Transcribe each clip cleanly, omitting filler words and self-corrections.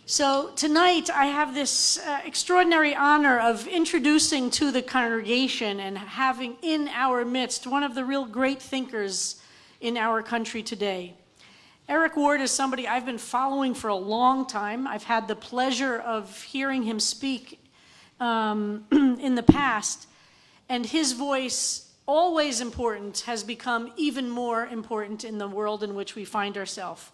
So tonight I have this extraordinary honor of introducing to the congregation and having in our midst one of the real great thinkers in our country today. Eric Ward is somebody I've been following for a long time. I've had the pleasure of hearing him speak in the past, and his voice, always important, has become even more important in the world in which we find ourselves.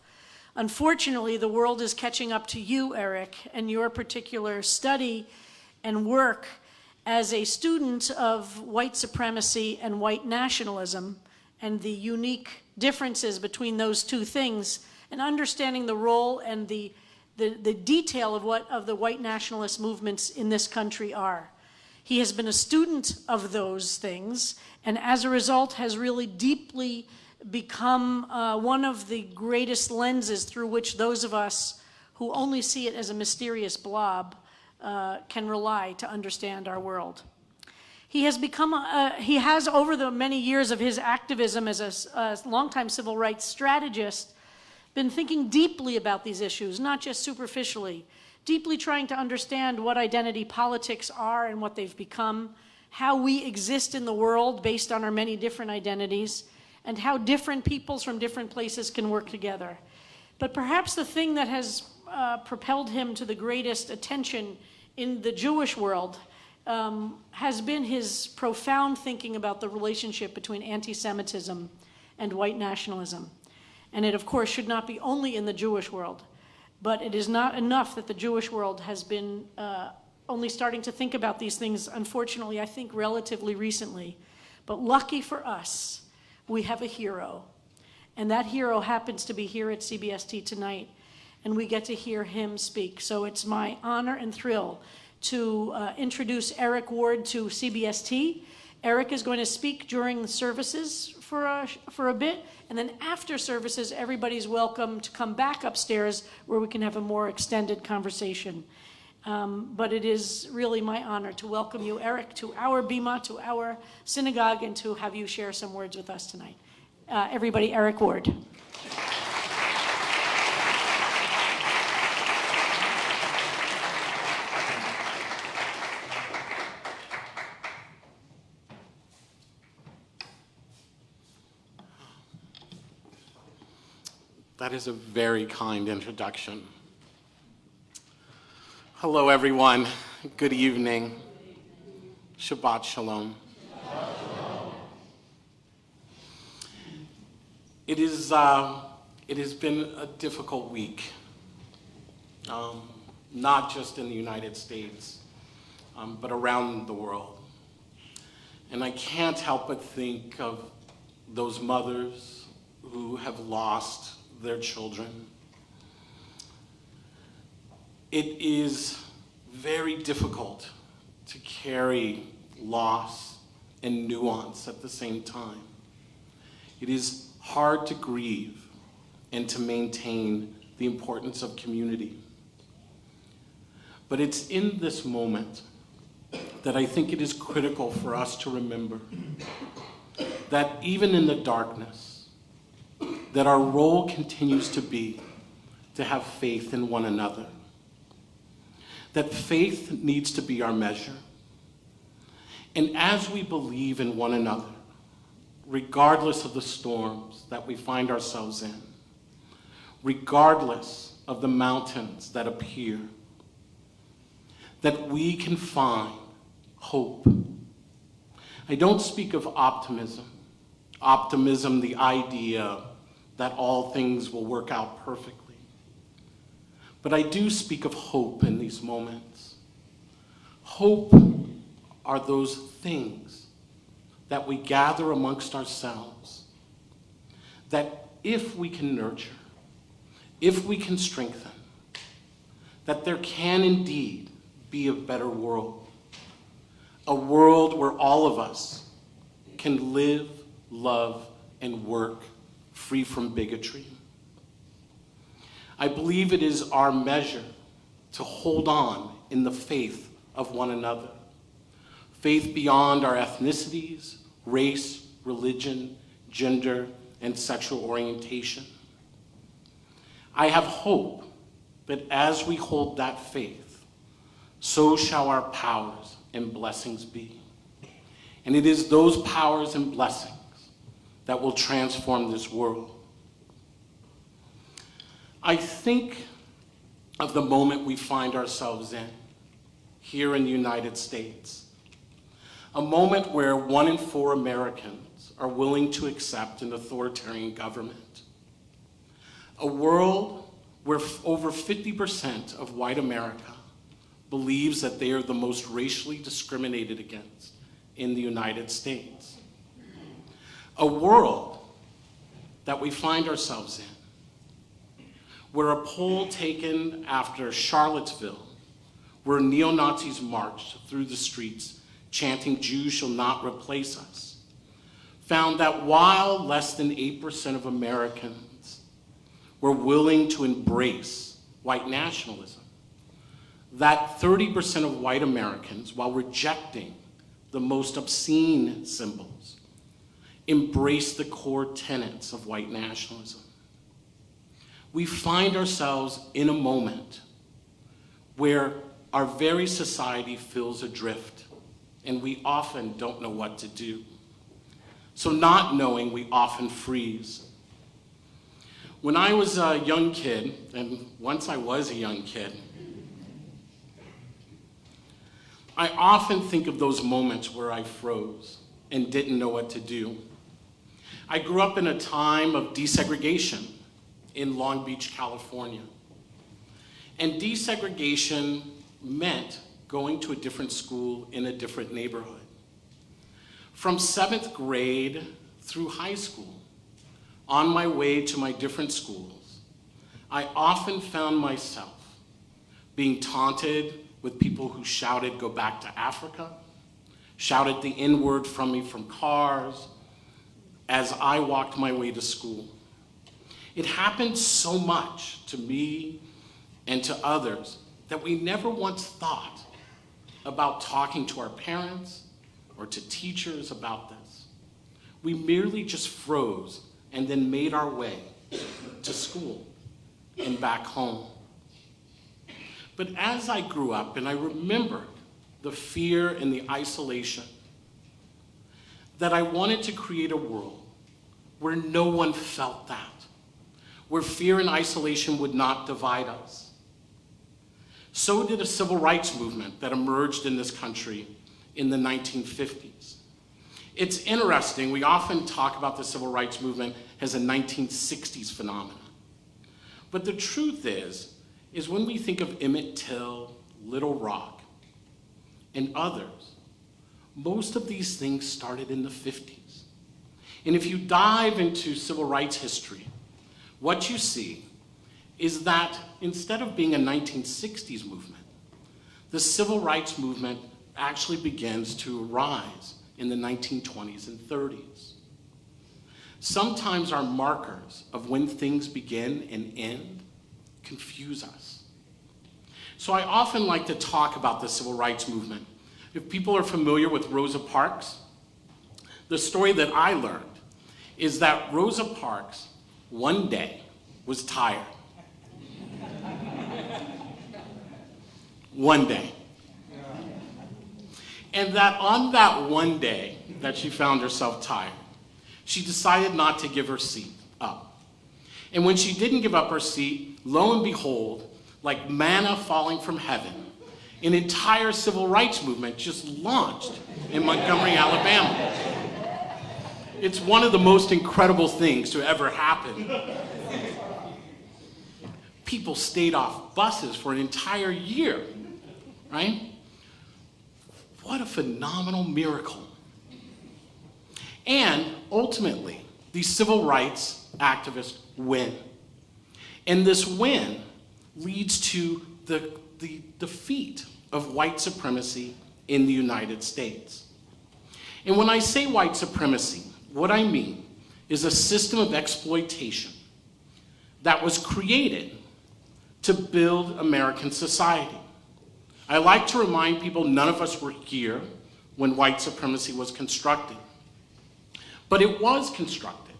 Unfortunately, the world is catching up to you, Eric, and your particular study and work as a student of white supremacy and white nationalism and the unique differences between those two things, and understanding the role and the detail of the white nationalist movements in this country are. He has been a student of those things, and as a result has really deeply become one of the greatest lenses through which those of us who only see it as a mysterious blob can rely to understand our world. He has over the many years of his activism as a longtime civil rights strategist, been thinking deeply about these issues, not just superficially, deeply trying to understand what identity politics are and what they've become, how we exist in the world based on our many different identities, and how different peoples from different places can work together. But perhaps the thing that has propelled him to the greatest attention in the Jewish world has been his profound thinking about the relationship between anti-Semitism and white nationalism. And it, of course, should not be only in the Jewish world, but it is not enough that the Jewish world has been only starting to think about these things, unfortunately, I think relatively recently. But lucky for us, we have a hero, and that hero happens to be here at CBST tonight, and we get to hear him speak. So it's my honor and thrill to introduce Eric Ward to CBST. Eric is going to speak during the services for a bit, and then after services, everybody's welcome to come back upstairs where we can have a more extended conversation. But it is really my honor to welcome you, Eric, to our bima, to our synagogue, and to have you share some words with us tonight. Everybody, Eric Ward. That is a very kind introduction. Hello, everyone. Good evening. Shabbat shalom. It has been a difficult week, not just in the United States, but around the world. And I can't help but think of those mothers who have lost their children. It is very difficult to carry loss and nuance at the same time. It is hard to grieve and to maintain the importance of community. But it's in this moment that I think it is critical for us to remember that even in the darkness, that our role continues to be to have faith in one another. That faith needs to be our measure. And as we believe in one another, regardless of the storms that we find ourselves in, regardless of the mountains that appear, that we can find hope. I don't speak of optimism. Optimism, the idea that all things will work out perfectly. But I do speak of hope in these moments. Hope are those things that we gather amongst ourselves, that if we can nurture, if we can strengthen, that there can indeed be a better world, a world where all of us can live, love, and work free from bigotry. I believe it is our measure to hold on in the faith of one another, faith beyond our ethnicities, race, religion, gender, and sexual orientation. I have hope But as we hold that faith, so shall our powers and blessings be. And it is those powers and blessings that will transform this world. I think of the moment we find ourselves in here in the United States, a moment where 1 in 4 Americans are willing to accept an authoritarian government, a world where over 50% of white America believes that they are the most racially discriminated against in the United States, a world that we find ourselves in, where a poll taken after Charlottesville, where neo-Nazis marched through the streets chanting, "Jews shall not replace us," found that while less than 8% of Americans were willing to embrace white nationalism, that 30% of white Americans, while rejecting the most obscene symbols, embraced the core tenets of white nationalism. We find ourselves in a moment where our very society feels adrift, and we often don't know what to do. So not knowing, we often freeze. When I was a young kid, and once I was a young kid, I often think of those moments where I froze and didn't know what to do. I grew up in a time of desegregation in Long Beach, California. And desegregation meant going to a different school in a different neighborhood. From 7th grade through high school, on my way to my different schools, I often found myself being taunted with people who shouted, "Go back to Africa," shouted the N-word from me from cars as I walked my way to school. It happened so much to me and to others that we never once thought about talking to our parents or to teachers about this. We merely just froze and then made our way to school and back home. But as I grew up and I remembered the fear and the isolation, that I wanted to create a world where no one felt that, where fear and isolation would not divide us. So did a civil rights movement that emerged in this country in the 1950s. It's interesting, we often talk about the civil rights movement as a 1960s phenomenon. But the truth is when we think of Emmett Till, Little Rock, and others, most of these things started in the 50s. And if you dive into civil rights history, what you see is that instead of being a 1960s movement, the civil rights movement actually begins to rise in the 1920s and 30s. Sometimes our markers of when things begin and end confuse us. So I often like to talk about the civil rights movement. If people are familiar with Rosa Parks, the story that I learned is that Rosa Parks one day was tired. One day. And that on that one day that she found herself tired, she decided not to give her seat up. And when she didn't give up her seat, lo and behold, like manna falling from heaven, an entire civil rights movement just launched in Montgomery, Alabama. It's one of the most incredible things to ever happen. People stayed off buses for an entire year, right? What a phenomenal miracle. And ultimately, these civil rights activists win. And this win leads to the defeat of white supremacy in the United States. And when I say white supremacy, what I mean is a system of exploitation that was created to build American society. I like to remind people none of us were here when white supremacy was constructed. But it was constructed,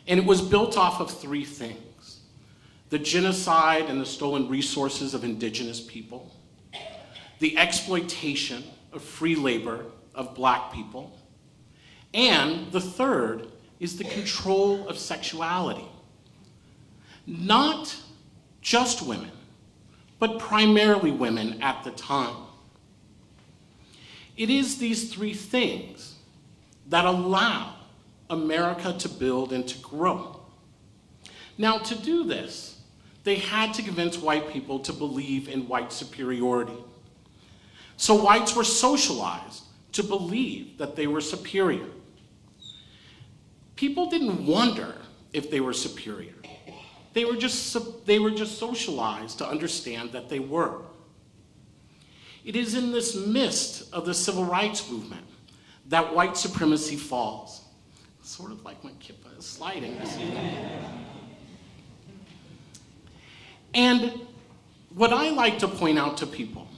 and it was built off of three things: the genocide and the stolen resources of indigenous people, the exploitation of free labor of black people, and the third is the control of sexuality. Not just women, but primarily women at the time. It is these three things that allow America to build and to grow. Now, to do this, they had to convince white people to believe in white superiority. So whites were socialized to believe that they were superior. People didn't wonder if they were superior. They were just socialized to understand that they were. It is in this mist of the civil rights movement that white supremacy falls. Sort of like my kippah is sliding this evening. And what I like to point out to people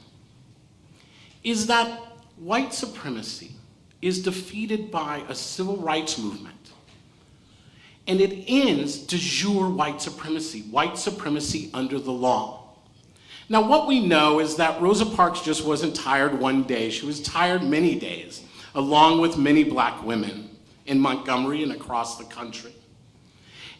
is that white supremacy is defeated by a civil rights movement. And it ends de jure white supremacy under the law. Now, what we know is that Rosa Parks just wasn't tired one day. She was tired many days, along with many black women in Montgomery and across the country.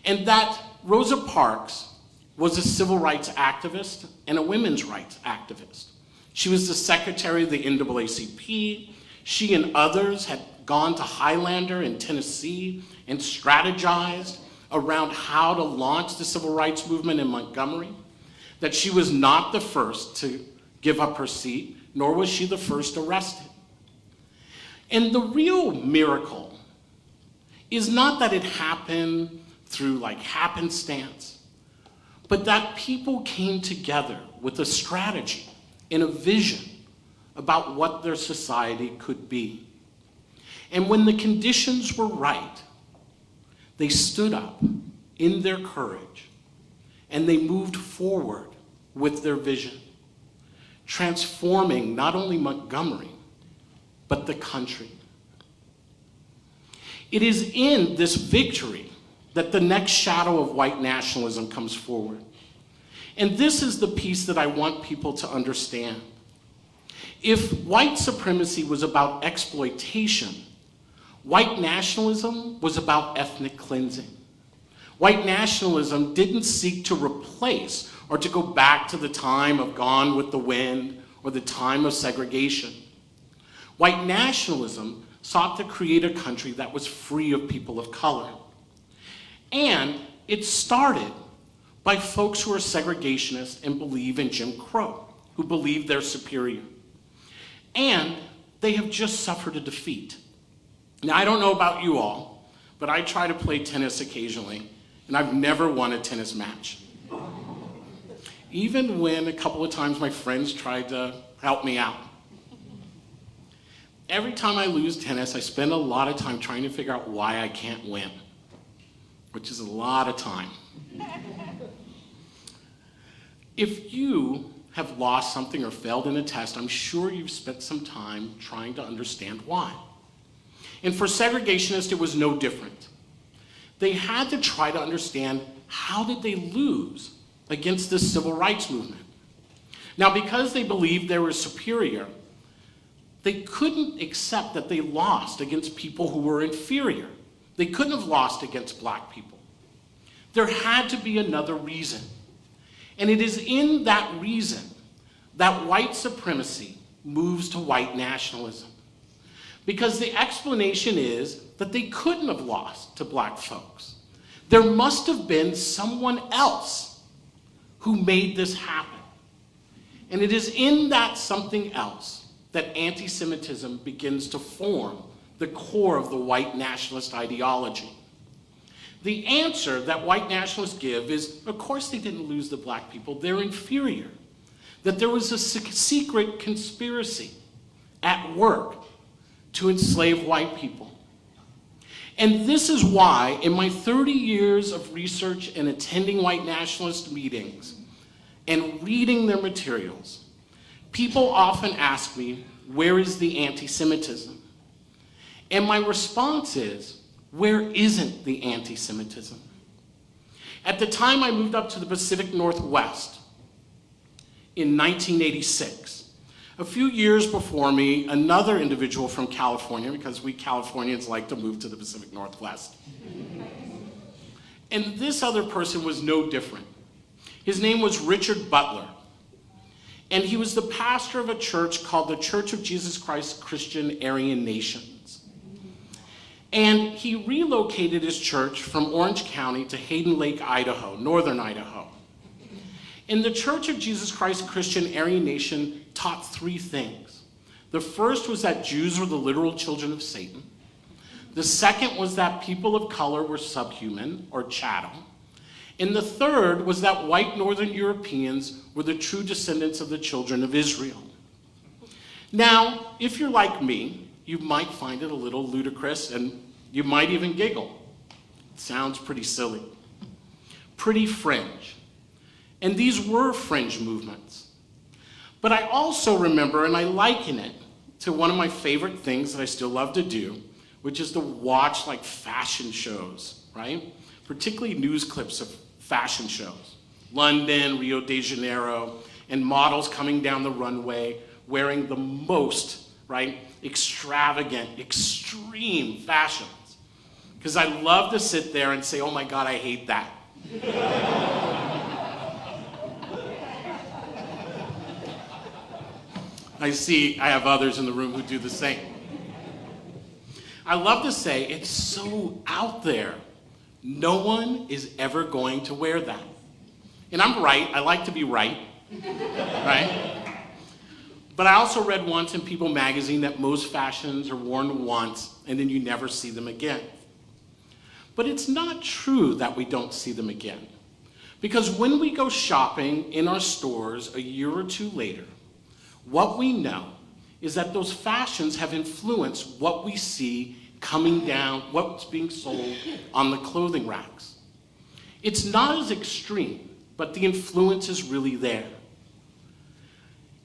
And that Rosa Parks was a civil rights activist and a women's rights activist. She was the secretary of the NAACP. She and others had gone to Highlander in Tennessee and strategized around how to launch the civil rights movement in Montgomery, that she was not the first to give up her seat, nor was she the first arrested. And the real miracle is not that it happened through like happenstance, but that people came together with a strategy and a vision about what their society could be. And when the conditions were right, they stood up in their courage and they moved forward with their vision, transforming not only Montgomery, but the country. It is in this victory that the next shadow of white nationalism comes forward. And this is the piece that I want people to understand. If white supremacy was about exploitation, white nationalism was about ethnic cleansing. White nationalism didn't seek to replace or to go back to the time of Gone with the Wind or the time of segregation. White nationalism sought to create a country that was free of people of color. And it started by folks who are segregationists and believe in Jim Crow, who believe they're superior. And they have just suffered a defeat. Now, I don't know about you all, but I try to play tennis occasionally, and I've never won a tennis match. Even when a couple of times my friends tried to help me out. Every time I lose tennis, I spend a lot of time trying to figure out why I can't win, which is a lot of time. If you have lost something or failed in a test, I'm sure you've spent some time trying to understand why. And for segregationists, it was no different. They had to try to understand, how did they lose against this civil rights movement? Now, because they believed they were superior, they couldn't accept that they lost against people who were inferior. They couldn't have lost against black people. There had to be another reason. And it is in that reason that white supremacy moves to white nationalism. Because the explanation is that they couldn't have lost to black folks. There must have been someone else who made this happen. And it is in that something else that anti-Semitism begins to form the core of the white nationalist ideology. The answer that white nationalists give is, of course they didn't lose the black people, they're inferior. That there was a secret conspiracy at work to enslave white people. And this is why, in my 30 years of research and attending white nationalist meetings and reading their materials, people often ask me, where is the anti-Semitism? And my response is, where isn't the anti-Semitism? At the time I moved up to the Pacific Northwest in 1986. A few years before me, another individual from California, because we Californians like to move to the Pacific Northwest. And this other person was no different. His name was Richard Butler. And he was the pastor of a church called the Church of Jesus Christ Christian Aryan Nations. And he relocated his church from Orange County to Hayden Lake, Idaho, northern Idaho. And the Church of Jesus Christ Christian Aryan Nation taught three things. The first was that Jews were the literal children of Satan. The second was that people of color were subhuman, or chattel. And the third was that white Northern Europeans were the true descendants of the children of Israel. Now, if you're like me, you might find it a little ludicrous, and you might even giggle. It sounds pretty silly. Pretty fringe. And these were fringe movements. But I also remember, and I liken it to one of my favorite things that I still love to do, which is to watch like fashion shows, right? Particularly news clips of fashion shows. London, Rio de Janeiro, and models coming down the runway wearing the most, right, extravagant, extreme fashions. Because I love to sit there and say, oh my God, I hate that. I have others in the room who do the same. I love to say, it's so out there. No one is ever going to wear that. And I'm right, I like to be right, right? But I also read once in People magazine that most fashions are worn once and then you never see them again. But it's not true that we don't see them again. Because when we go shopping in our stores a year or two later, what we know is that those fashions have influenced what we see coming down, what's being sold on the clothing racks. It's not as extreme, but the influence is really there.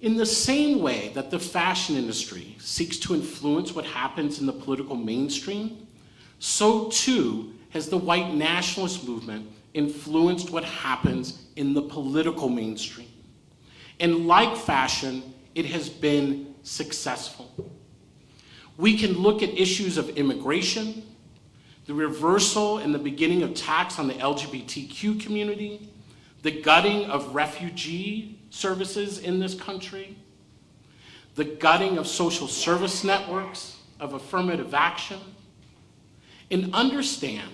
In the same way that the fashion industry seeks to influence what happens in the political mainstream, so too has the white nationalist movement influenced what happens in the political mainstream. And like fashion, it has been successful. We can look at issues of immigration, the reversal and the beginning of tax on the LGBTQ community, the gutting of refugee services in this country, the gutting of social service networks, of affirmative action, and understand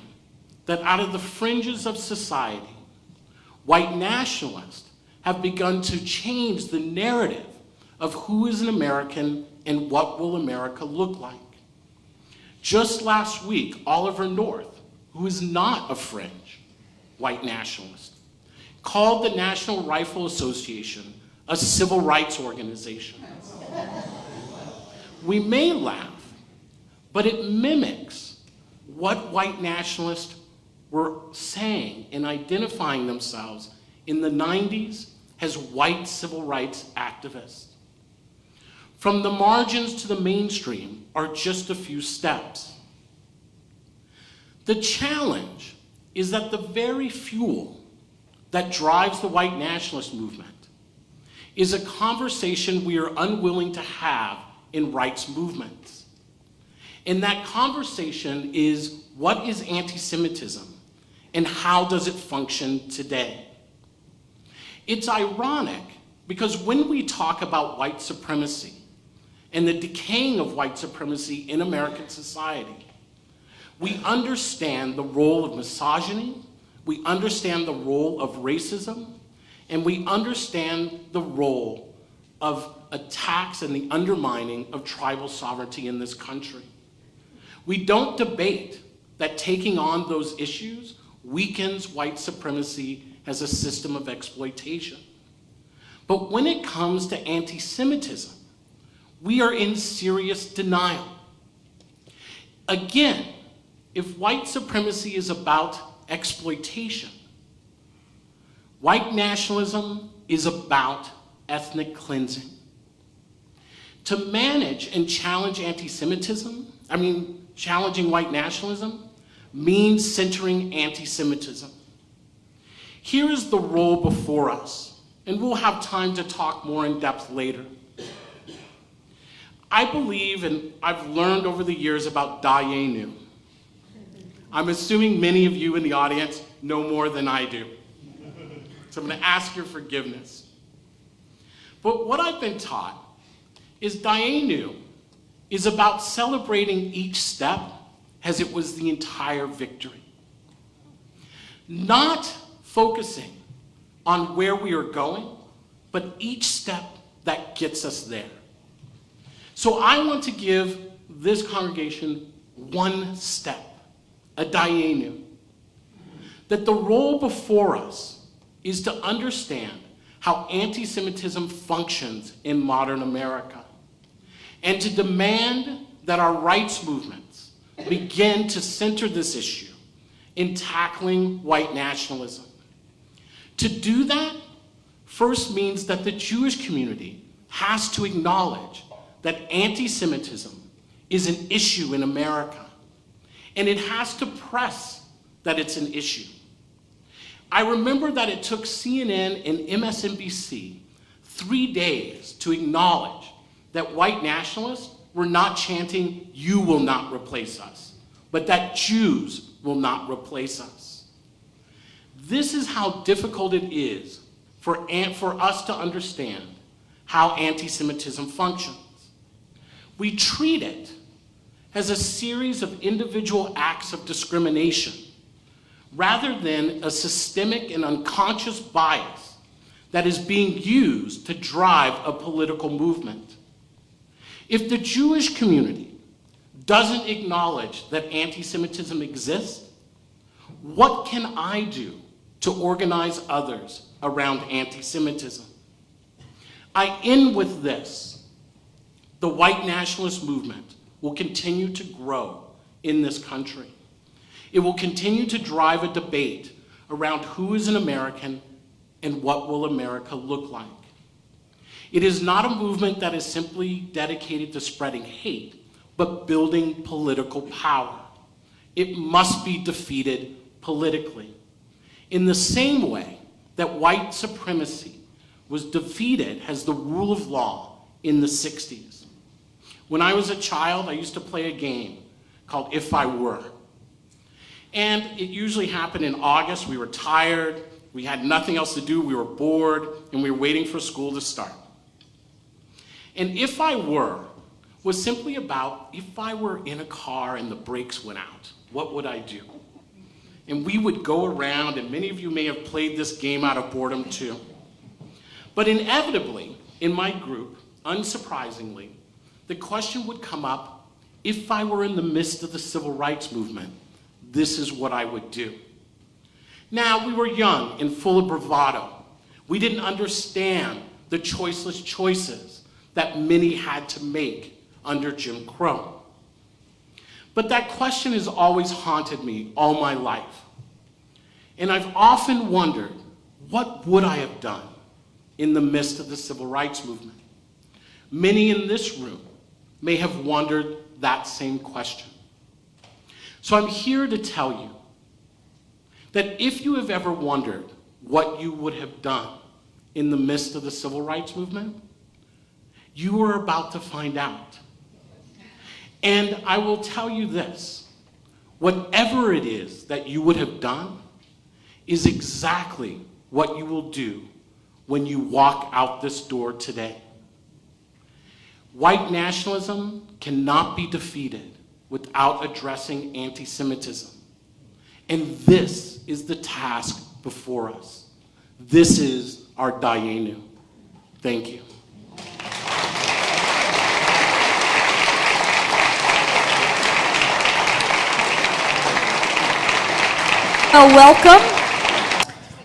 that out of the fringes of society, white nationalists have begun to change the narrative of who is an American and what will America look like. Just last week, Oliver North, who is not a fringe white nationalist, called the National Rifle Association a civil rights organization. We may laugh, but it mimics what white nationalists were saying and identifying themselves in the 90s as white civil rights activists. From the margins to the mainstream are just a few steps. The challenge is that the very fuel that drives the white nationalist movement is a conversation we are unwilling to have in rights movements. And that conversation is, what is anti-Semitism and how does it function today? It's ironic because when we talk about white supremacy and the decaying of white supremacy in American society, we understand the role of misogyny, we understand the role of racism, and we understand the role of attacks and the undermining of tribal sovereignty in this country. We don't debate that taking on those issues weakens white supremacy as a system of exploitation. But when it comes to anti-Semitism, we are in serious denial. Again, if white supremacy is about exploitation, white nationalism is about ethnic cleansing. To manage and challenge challenging white nationalism means centering anti-Semitism. Here is the role before us, and we'll have time to talk more in depth later. I believe, and I've learned over the years about Dayenu. I'm assuming many of you in the audience know more than I do. So I'm going to ask your forgiveness. But what I've been taught is Dayenu is about celebrating each step as it was the entire victory. Not focusing on where we are going, but each step that gets us there. So I want to give this congregation one step, a Dayenu, that the role before us is to understand how anti-Semitism functions in modern America, and to demand that our rights movements begin to center this issue in tackling white nationalism. To do that first means that the Jewish community has to acknowledge that anti-Semitism is an issue in America, and it has to press that it's an issue. I remember that it took CNN and MSNBC 3 days to acknowledge that white nationalists were not chanting, "You will not replace us," but that Jews will not replace us. This is how difficult it is for us to understand how anti-Semitism functions. We treat it as a series of individual acts of discrimination, rather than a systemic and unconscious bias that is being used to drive a political movement. If the Jewish community doesn't acknowledge that anti-Semitism exists, what can I do to organize others around anti-Semitism? I end with this. The white nationalist movement will continue to grow in this country. It will continue to drive a debate around who is an American and what will America look like. It is not a movement that is simply dedicated to spreading hate, but building political power. It must be defeated politically. In the same way that white supremacy was defeated as the rule of law in the 60s. When I was a child, I used to play a game called If I Were. And it usually happened in August. We were tired, we had nothing else to do, we were bored, and we were waiting for school to start. And If I Were was simply about, if I were in a car and the brakes went out, what would I do? And we would go around, and many of you may have played this game out of boredom too. But inevitably, in my group, unsurprisingly, the question would come up, if I were in the midst of the civil rights movement, this is what I would do. Now, we were young and full of bravado. We didn't understand the choiceless choices that many had to make under Jim Crow. But that question has always haunted me all my life. And I've often wondered, what would I have done in the midst of the civil rights movement? Many in this room may have wondered that same question. So I'm here to tell you that if you have ever wondered what you would have done in the midst of the civil rights movement, you are about to find out. And I will tell you this, whatever it is that you would have done is exactly what you will do when you walk out this door today. White nationalism cannot be defeated without addressing anti-Semitism. And this is the task before us. This is our Dayenu. Thank you. Welcome.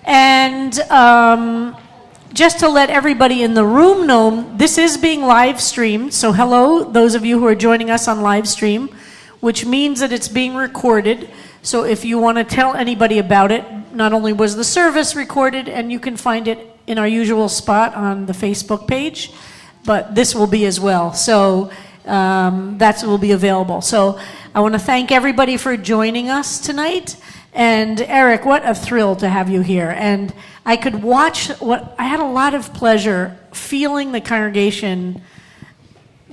And just to let everybody in the room know, this is being live streamed. So hello, those of you who are joining us on live stream, which means that it's being recorded. So if you want to tell anybody about it, not only was the service recorded, and you can find it in our usual spot on the Facebook page, but this will be as well. So that will be available. So I want to thank everybody for joining us tonight. And Eric, what a thrill to have you here. And I could watch I had a lot of pleasure feeling the congregation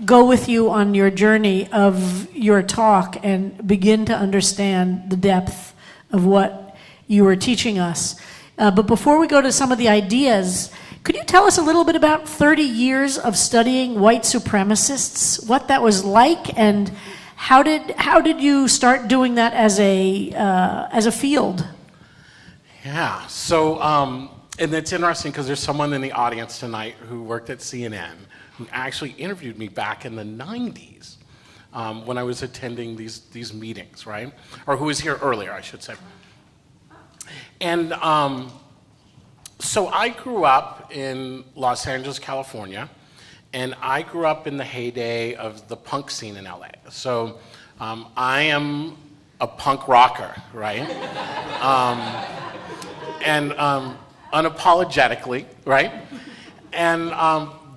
go with you on your journey of your talk and begin to understand the depth of what you were teaching us. But before we go to some of the ideas, could you tell us a little bit about 30 years of studying white supremacists, what that was like, and how did you start doing that as a field? Yeah, so, and it's interesting because there's someone in the audience tonight who worked at CNN who actually interviewed me back in the 90s when I was attending these meetings, right? Or who was here earlier, I should say. And so I grew up in Los Angeles, California, and I grew up in the heyday of the punk scene in LA. So I am a punk rocker, right? And unapologetically, right? And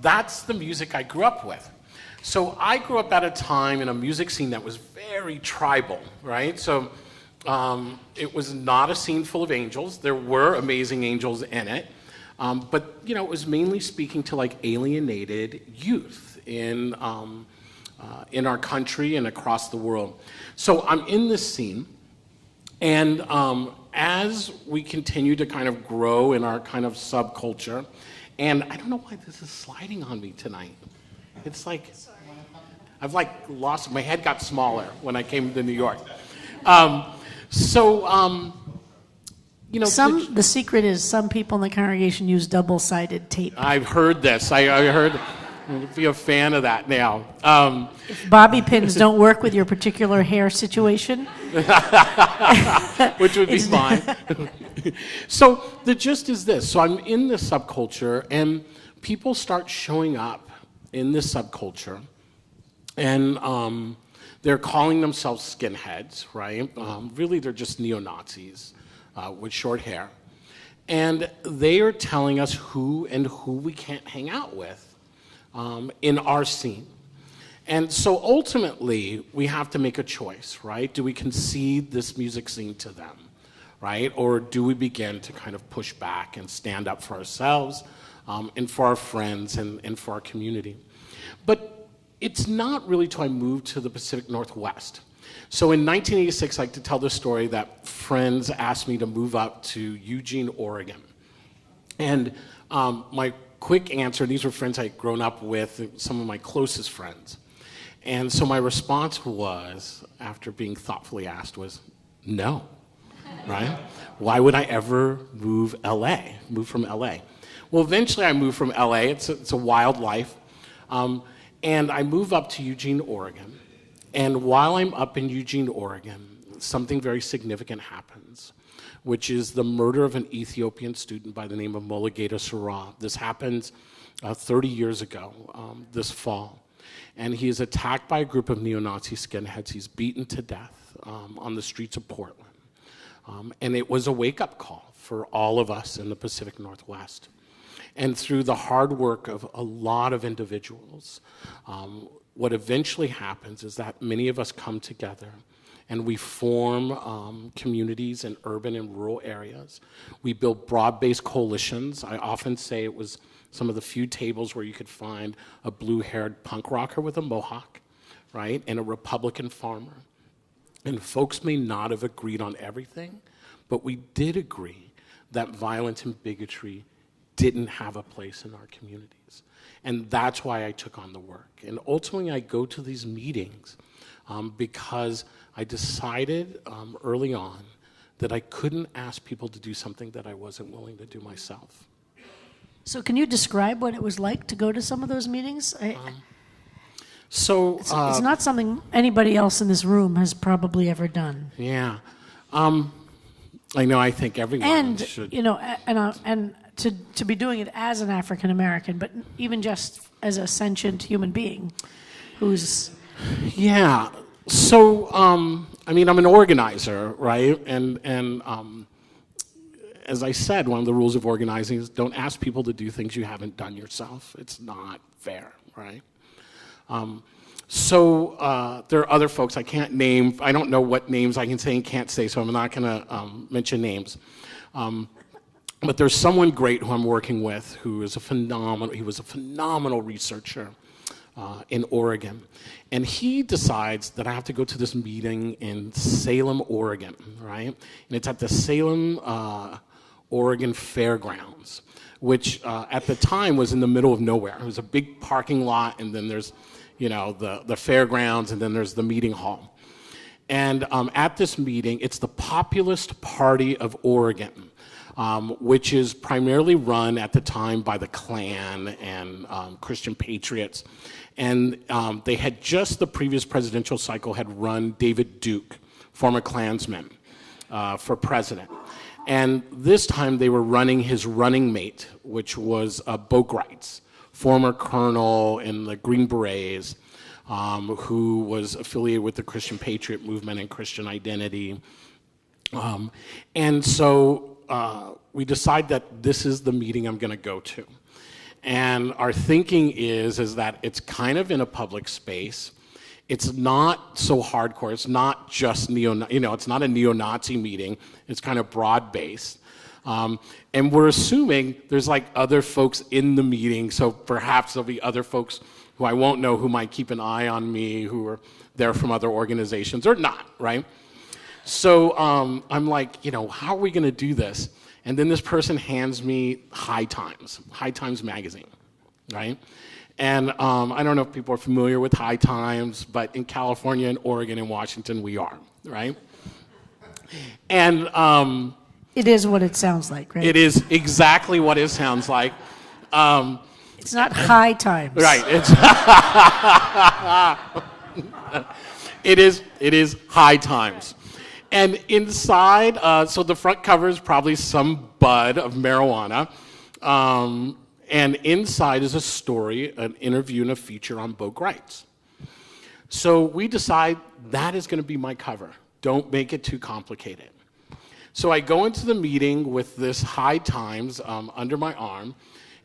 that's the music I grew up with. So I grew up at a time in a music scene that was very tribal, right? So it was not a scene full of angels. There were amazing angels in it. But, it was mainly speaking to like alienated youth in our country and across the world. So I'm in this scene, and as we continue to kind of grow in our kind of subculture, and I don't know why this is sliding on me tonight. It's like, I've like lost, my head got smaller when I came to New York. The secret is some people in the congregation use double-sided tape. I've heard this. I heard, I'm be a fan of that now. If bobby pins don't work with your particular hair situation, which would be fine. So the gist is this. So I'm in this subculture, and people start showing up in this subculture, and they're calling themselves skinheads, right? Really, they're just neo-Nazis with short hair. And they are telling us who we can't hang out with in our scene. And so ultimately, we have to make a choice, right? Do we concede this music scene to them, right? Or do we begin to kind of push back and stand up for ourselves and for our friends and for our community? But it's not really till I moved to the Pacific Northwest. So in 1986, I like to tell the story that friends asked me to move up to Eugene, Oregon. And my quick answer, these were friends I'd grown up with, some of my closest friends. And so my response was, after being thoughtfully asked, was no, right? Why would I ever move from LA? Well, eventually I moved from LA. It's a wild life. And I move up to Eugene, Oregon. And while I'm up in Eugene, Oregon, something very significant happens, which is the murder of an Ethiopian student by the name of Mulugeta Surah. This happens 30 years ago, this fall. And he is attacked by a group of neo-Nazi skinheads. He's beaten to death on the streets of Portland. And it was a wake-up call for all of us in the Pacific Northwest. And through the hard work of a lot of individuals, what eventually happens is that many of us come together and we form communities in urban and rural areas. We build broad-based coalitions. I often say it was some of the few tables where you could find a blue-haired punk rocker with a mohawk, right, and a Republican farmer. And folks may not have agreed on everything, but we did agree that violence and bigotry didn't have a place in our communities. And that's why I took on the work. And ultimately, I go to these meetings because I decided early on that I couldn't ask people to do something that I wasn't willing to do myself. So can you describe what it was like to go to some of those meetings? It's not something anybody else in this room has probably ever done. Yeah. I know, I think everyone should. And to be doing it as an African American, but even just as a sentient human being who's... Yeah. So, I'm an organizer, right? And as I said, one of the rules of organizing is don't ask people to do things you haven't done yourself. It's not fair, right? There are other folks I can't name. I don't know what names I can say and can't say, so I'm not going to mention names. But there's someone great who I'm working with who is he was a phenomenal researcher in Oregon. And he decides that I have to go to this meeting in Salem, Oregon, right? And it's at the Salem, Oregon Fairgrounds, which at the time was in the middle of nowhere. It was a big parking lot, and then there's, the fairgrounds, and then there's the meeting hall. And at this meeting, it's the Populist Party of Oregon, which is primarily run at the time by the Klan and Christian patriots. And they had just the previous presidential cycle had run David Duke, former Klansman, for president. And this time they were running his running mate, which was Bo Gritz, former colonel in the Green Berets, who was affiliated with the Christian Patriot movement and Christian identity. And so we decide that this is the meeting I'm going to go to. And our thinking is that it's kind of in a public space. It's not so hardcore. It's not just it's not a neo-Nazi meeting. It's kind of broad-based. And we're assuming there's like other folks in the meeting, so perhaps there'll be other folks who I won't know who might keep an eye on me, who are there from other organizations or not, right? So I'm like, how are we going to do this? And then this person hands me High Times magazine, right? And I don't know if people are familiar with High Times, but in California and Oregon and Washington, we are, right? And it is what it sounds like, right? it is exactly what it sounds like. It's not High Times. Right. It is High Times. And inside, so the front cover is probably some bud of marijuana. And inside is a story, an interview, and a feature on Bo Gritz. So we decide that is going to be my cover. Don't make it too complicated. So I go into the meeting with this High Times under my arm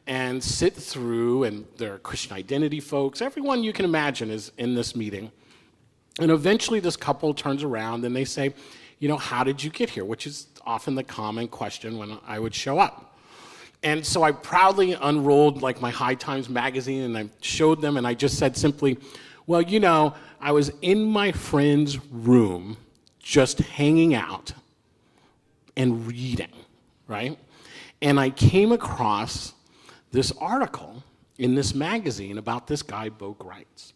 and sit through, and there are Christian identity folks. Everyone you can imagine is in this meeting. And eventually this couple turns around and they say, how did you get here? Which is often the common question when I would show up. And so I proudly unrolled like my High Times magazine and I showed them and I just said simply, well, I was in my friend's room just hanging out and reading, right? And I came across this article in this magazine about this guy, Bo Gritz.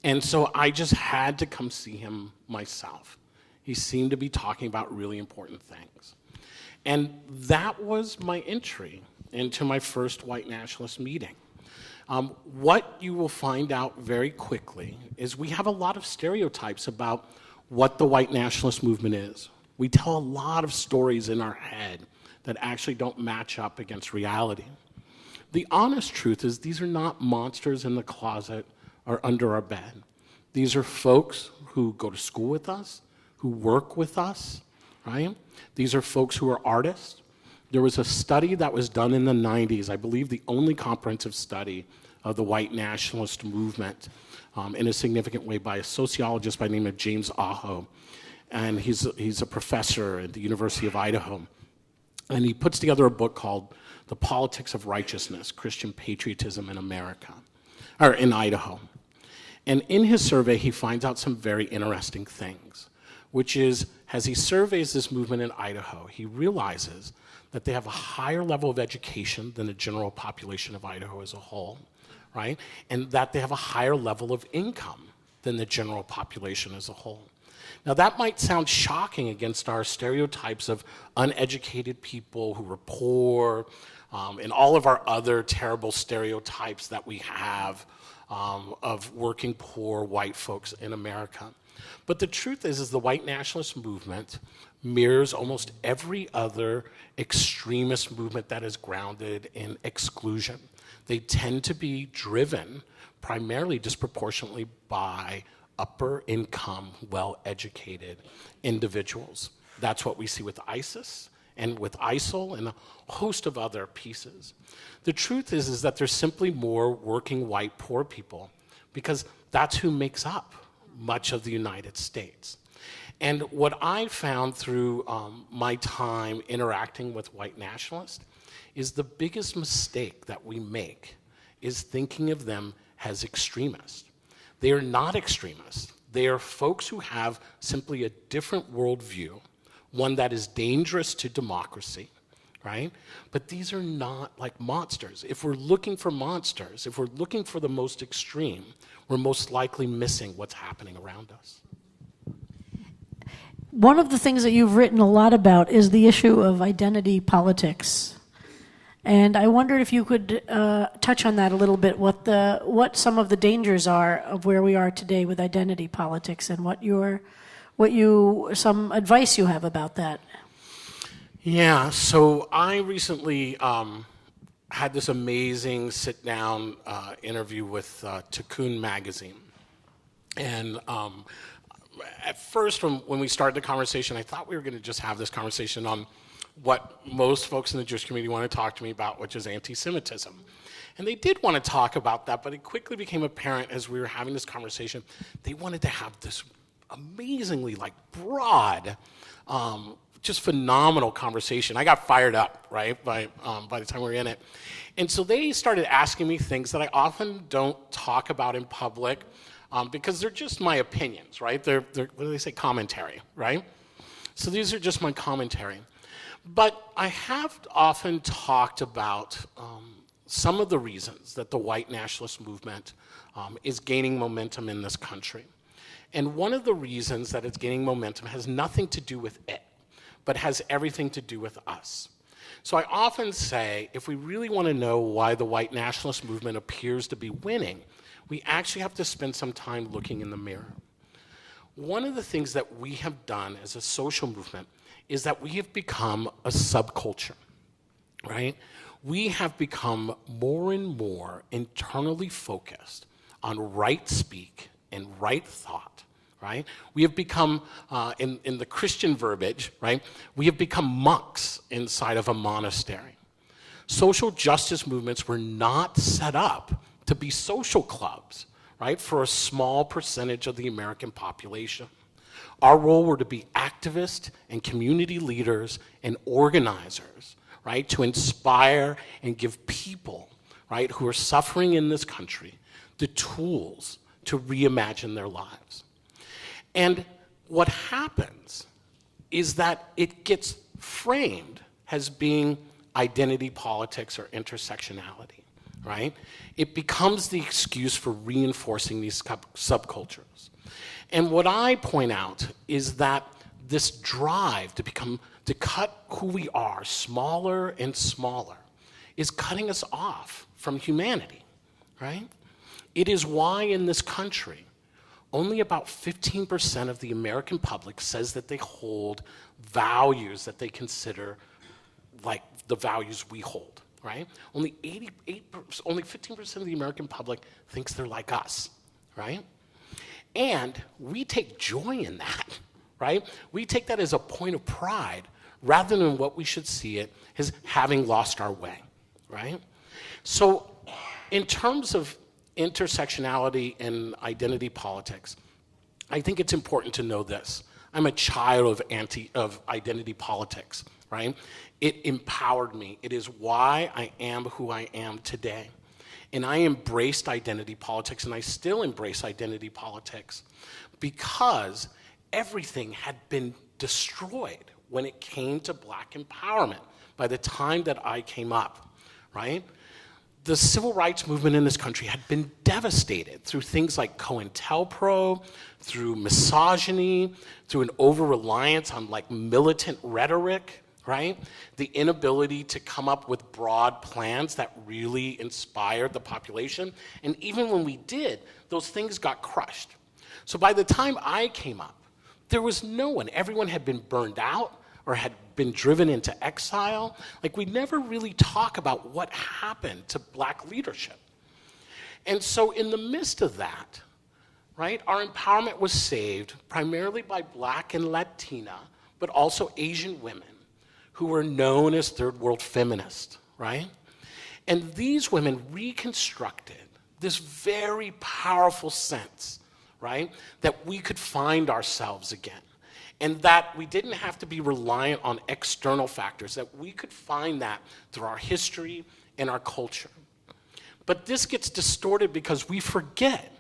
And so I just had to come see him myself. He seemed to be talking about really important things. And that was my entry into my first white nationalist meeting. What you will find out very quickly is we have a lot of stereotypes about what the white nationalist movement is. We tell a lot of stories in our head that actually don't match up against reality. The honest truth is these are not monsters in the closet or under our bed. These are folks who go to school with us, who work with us, right? These are folks who are artists. There was a study that was done in the 90s, I believe the only comprehensive study of the white nationalist movement in a significant way by a sociologist by the name of James Aho. And he's a professor at the University of Idaho. And he puts together a book called The Politics of Righteousness, Christian Patriotism in America, or in Idaho. And in his survey, he finds out some very interesting things, which is, as he surveys this movement in Idaho, he realizes that they have a higher level of education than the general population of Idaho as a whole, right? And that they have a higher level of income than the general population as a whole. Now, that might sound shocking against our stereotypes of uneducated people who are poor, and all of our other terrible stereotypes that we have of working poor white folks in America. But the truth is the white nationalist movement mirrors almost every other extremist movement that is grounded in exclusion. They tend to be driven primarily disproportionately by upper income, well-educated individuals. That's what we see with ISIS and with ISIL and a host of other pieces. The truth is that there's simply more working white poor people because that's who makes up much of the United States. And what I found through my time interacting with white nationalists is the biggest mistake that we make is thinking of them as extremists. They are not extremists. They are folks who have simply a different worldview, one that is dangerous to democracy, right? But these are not like monsters. If we're looking for monsters, if we're looking for the most extreme, we're most likely missing what's happening around us. One of the things that you've written a lot about is the issue of identity politics. And I wondered if you could touch on that a little bit, what some of the dangers are of where we are today with identity politics, and some advice you have about that. Yeah, so I recently had this amazing sit-down interview with Tikkun magazine. And at first, when we started the conversation, I thought we were going to just have this conversation on what most folks in the Jewish community want to talk to me about, which is anti-Semitism. And they did want to talk about that, but it quickly became apparent as we were having this conversation, they wanted to have this amazingly broad, just phenomenal conversation. I got fired up, right, by the time we were in it. And so they started asking me things that I often don't talk about in public because they're just my opinions, right? They're what do they say, commentary, right? So these are just my commentary. But I have often talked about some of the reasons that the white nationalist movement is gaining momentum in this country. And one of the reasons that it's gaining momentum has nothing to do with it, but has everything to do with us. So I often say, if we really want to know why the white nationalist movement appears to be winning, we actually have to spend some time looking in the mirror. One of the things that we have done as a social movement is that we have become a subculture, right? We have become more and more internally focused on right speak and right thought, right? We have become, in the Christian verbiage, right? We have become monks inside of a monastery. Social justice movements were not set up to be social clubs, right, for a small percentage of the American population. Our role were to be activists and community leaders and organizers, right, to inspire and give people, right, who are suffering in this country the tools to reimagine their lives. And what happens is that it gets framed as being identity politics or intersectionality, right? It becomes the excuse for reinforcing these subcultures. And what I point out is that this drive to cut who we are smaller and smaller is cutting us off from humanity, right? It is why in this country, only about 15% of the American public says that they hold values that they consider like the values we hold, right? Only 15% of the American public thinks they're like us, right? And we take joy in that, right? We take that as a point of pride rather than what we should see it as having lost our way, right? So in terms of intersectionality and identity politics, I think it's important to know this. I'm a child of identity politics, right? It empowered me. It is why I am who I am today. And I embraced identity politics, and I still embrace identity politics because everything had been destroyed when it came to Black empowerment by the time that I came up, right? The civil rights movement in this country had been devastated through things like COINTELPRO, through misogyny, through an over-reliance on militant rhetoric, right? The inability to come up with broad plans that really inspired the population. And even when we did, those things got crushed. So by the time I came up, there was no one. Everyone had been burned out or had been driven into exile. We never really talk about what happened to Black leadership. And so in the midst of that, right, our empowerment was saved primarily by Black and Latina, but also Asian women who were known as third world feminists, right? And these women reconstructed this very powerful sense, right, that we could find ourselves again, and that we didn't have to be reliant on external factors, that we could find that through our history and our culture. But this gets distorted because we forget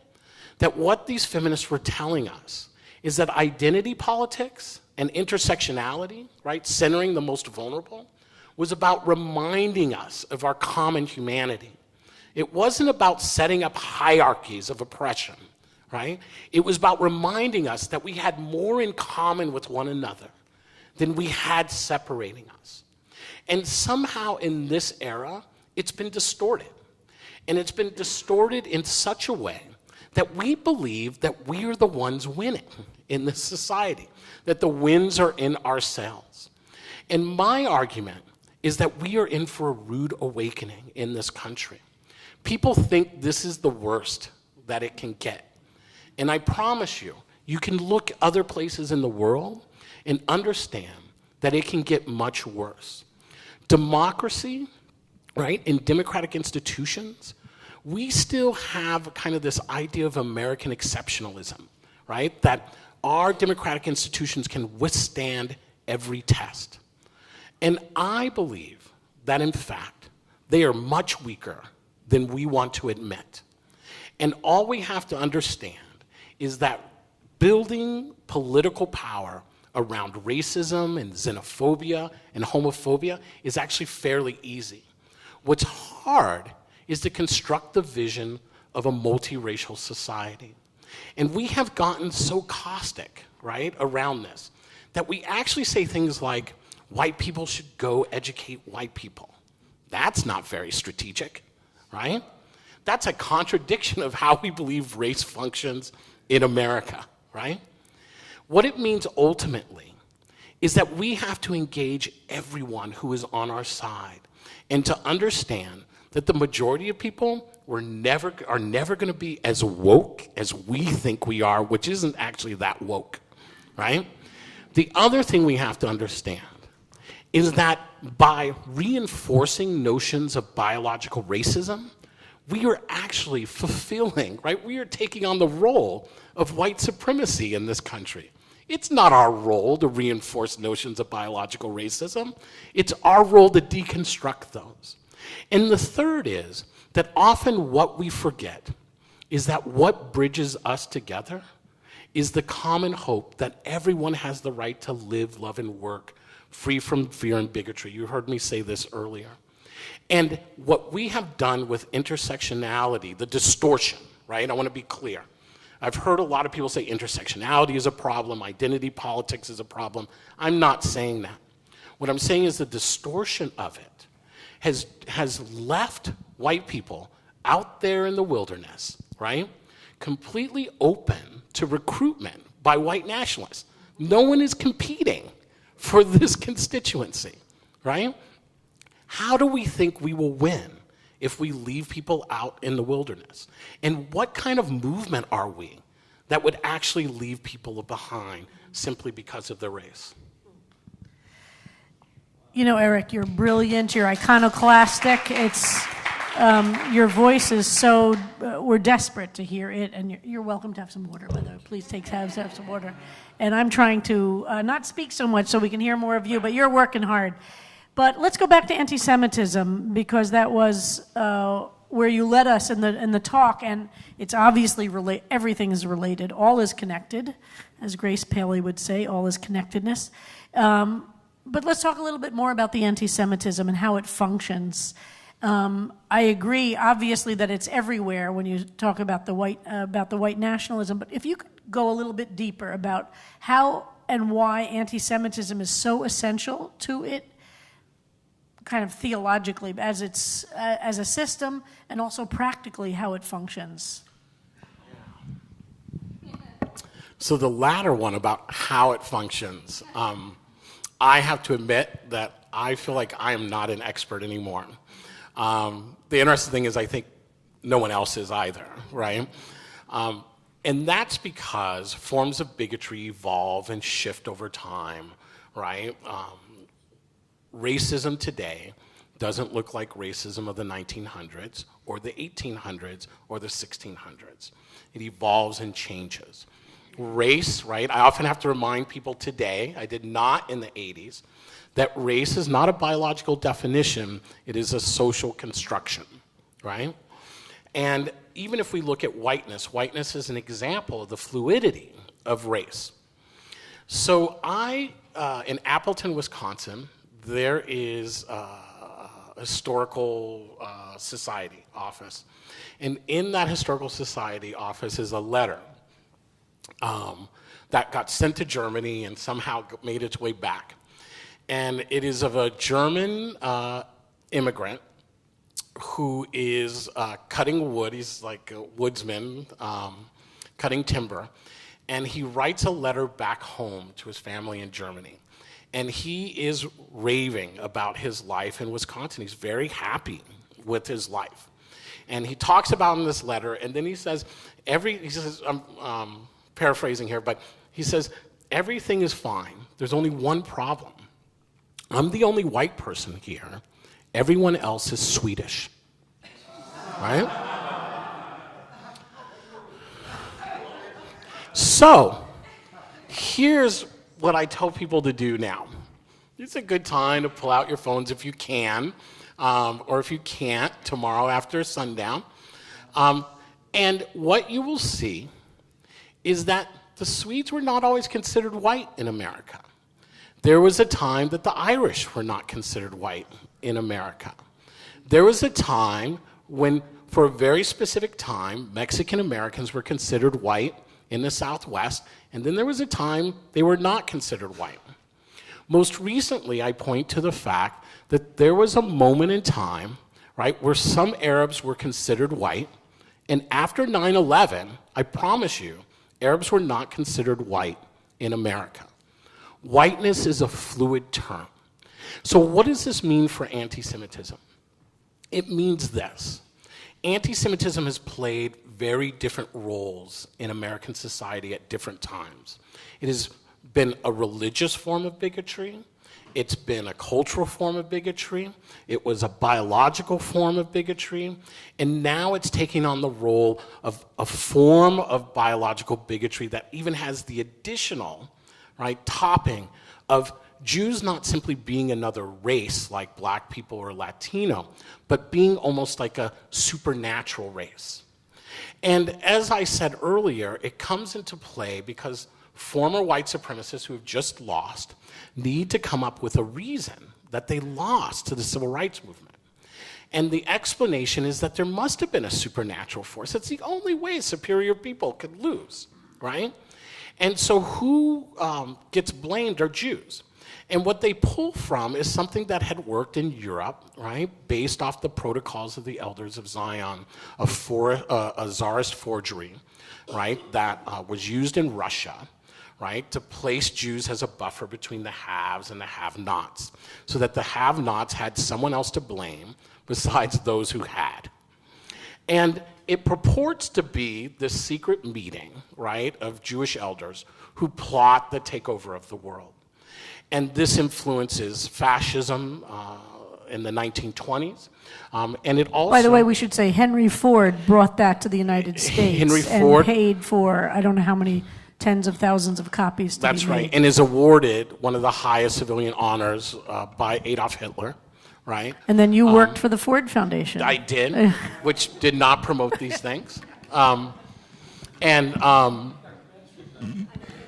that what these feminists were telling us is that identity politics and intersectionality, right, centering the most vulnerable, was about reminding us of our common humanity. It wasn't about setting up hierarchies of oppression, right? It was about reminding us that we had more in common with one another than we had separating us. And somehow in this era, it's been distorted. And it's been distorted in such a way that we believe that we are the ones winning in this society, that the wins are in ourselves. And my argument is that we are in for a rude awakening in this country. People think this is the worst that it can get. And I promise you, you can look other places in the world and understand that it can get much worse. Democracy, right, in democratic institutions, we still have kind of this idea of American exceptionalism, right? That our democratic institutions can withstand every test. And I believe that, in fact, they are much weaker than we want to admit. And all we have to understand is that building political power around racism and xenophobia and homophobia is actually fairly easy. What's hard is to construct the vision of a multiracial society. And we have gotten so caustic, right, around this, that we actually say things like, white people should go educate white people. That's not very strategic, right? That's a contradiction of how we believe race functions in America, right? What it means ultimately is that we have to engage everyone who is on our side and to understand that the majority of people are never going to be as woke as we think we are, which isn't actually that woke, right? The other thing we have to understand is that by reinforcing notions of biological racism, we are actually fulfilling, right? We are taking on the role of white supremacy in this country. It's not our role to reinforce notions of biological racism. It's our role to deconstruct those. And the third is that often what we forget is that what bridges us together is the common hope that everyone has the right to live, love, and work free from fear and bigotry. You heard me say this earlier. And what we have done with intersectionality, the distortion, right? I want to be clear. I've heard a lot of people say intersectionality is a problem, identity politics is a problem. I'm not saying that. What I'm saying is the distortion of it has left white people out there in the wilderness, right? Completely open to recruitment by white nationalists. No one is competing for this constituency, right? How do we think we will win if we leave people out in the wilderness? And what kind of movement are we that would actually leave people behind simply because of their race? You know, Eric, you're brilliant, you're iconoclastic. It's, your voice is so, we're desperate to hear it, and you're welcome to have some water, by the way. Please have some water. And I'm trying to not speak so much so we can hear more of you, but you're working hard. But let's go back to anti-Semitism, because that was where you led us in the talk, and it's obviously everything is related. All is connected, as Grace Paley would say, all is connectedness. But let's talk a little bit more about the anti-Semitism and how it functions. I agree, obviously, that it's everywhere when you talk about the white nationalism. But if you could go a little bit deeper about how and why anti-Semitism is so essential to it, kind of theologically, as a system, and also practically how it functions. So the latter one about how it functions, I have to admit that I feel like I am not an expert anymore. The interesting thing is I think no one else is either, right? And that's because forms of bigotry evolve and shift over time, right? Racism today doesn't look like racism of the 1900s or the 1800s or the 1600s. It evolves and changes. Race, right? I often have to remind people today, I did not in the 80s, that race is not a biological definition, it is a social construction, right? And even if we look at whiteness, whiteness is an example of the fluidity of race. So in Appleton, Wisconsin, there is a historical society office. And in that historical society office is a letter that got sent to Germany and somehow made its way back. And it is of a German immigrant who is cutting wood. He's like a woodsman, cutting timber. And he writes a letter back home to his family in Germany. And he is raving about his life in Wisconsin. He's very happy with his life. And he talks about in this letter, and then he says, I'm paraphrasing here, but he says, everything is fine. There's only one problem. I'm the only white person here. Everyone else is Swedish. Right? So, here's what I tell people to do now. It's a good time to pull out your phones if you can, or if you can't, tomorrow after sundown. And what you will see is that the Swedes were not always considered white in America. There was a time that the Irish were not considered white in America. There was a time when, for a very specific time, Mexican Americans were considered white in the Southwest, and then there was a time they were not considered white. Most recently, I point to the fact that there was a moment in time, right, where some Arabs were considered white, and after 9/11, I promise you, Arabs were not considered white in America. Whiteness is a fluid term. So what does this mean for anti-Semitism? It means this. Anti-Semitism has played very different roles in American society at different times. It has been a religious form of bigotry. It's been a cultural form of bigotry. It was a biological form of bigotry. And now it's taking on the role of a form of biological bigotry that even has the additional, right, topping of Jews not simply being another race like black people or Latino, but being almost like a supernatural race. And as I said earlier, it comes into play because former white supremacists who have just lost need to come up with a reason that they lost to the civil rights movement. And the explanation is that there must have been a supernatural force. It's the only way superior people could lose, right? And so who gets blamed are Jews. And what they pull from is something that had worked in Europe, right, based off the protocols of the elders of Zion, a Tsarist forgery, right, that was used in Russia, right, to place Jews as a buffer between the haves and the have-nots, so that the have-nots had someone else to blame besides those who had. And it purports to be this secret meeting, right, of Jewish elders who plot the takeover of the world. And this influences fascism in the 1920s. And it also... By the way, we should say Henry Ford brought that to the United States Henry Ford, and paid for, I don't know how many tens of thousands of copies to that's be made. right, and is awarded one of the highest civilian honors by Adolf Hitler, right? And then you worked for the Ford Foundation. I did, which did not promote these things.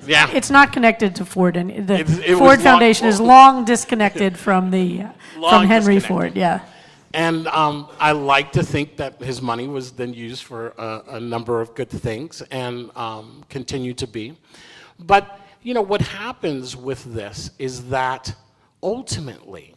Yeah. It's not connected to Ford, and the It Ford was Foundation is long disconnected from the from Henry Ford. Yeah. And I like to think that his money was then used for a number of good things and continue to be. But you know what happens with this is that ultimately,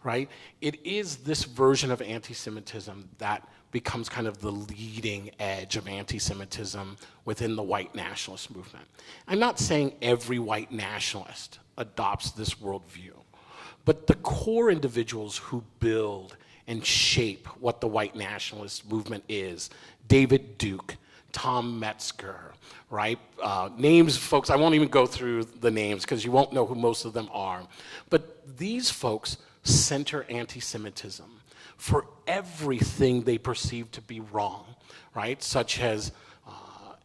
right, it is this version of anti-Semitism that becomes kind of the leading edge of anti-Semitism within the white nationalist movement. I'm not saying every white nationalist adopts this worldview, but the core individuals who build and shape what the white nationalist movement is, David Duke, Tom Metzger, right? Names, folks, I won't even go through the names because you won't know who most of them are. But these folks center anti-Semitism for everything they perceive to be wrong, right? Such as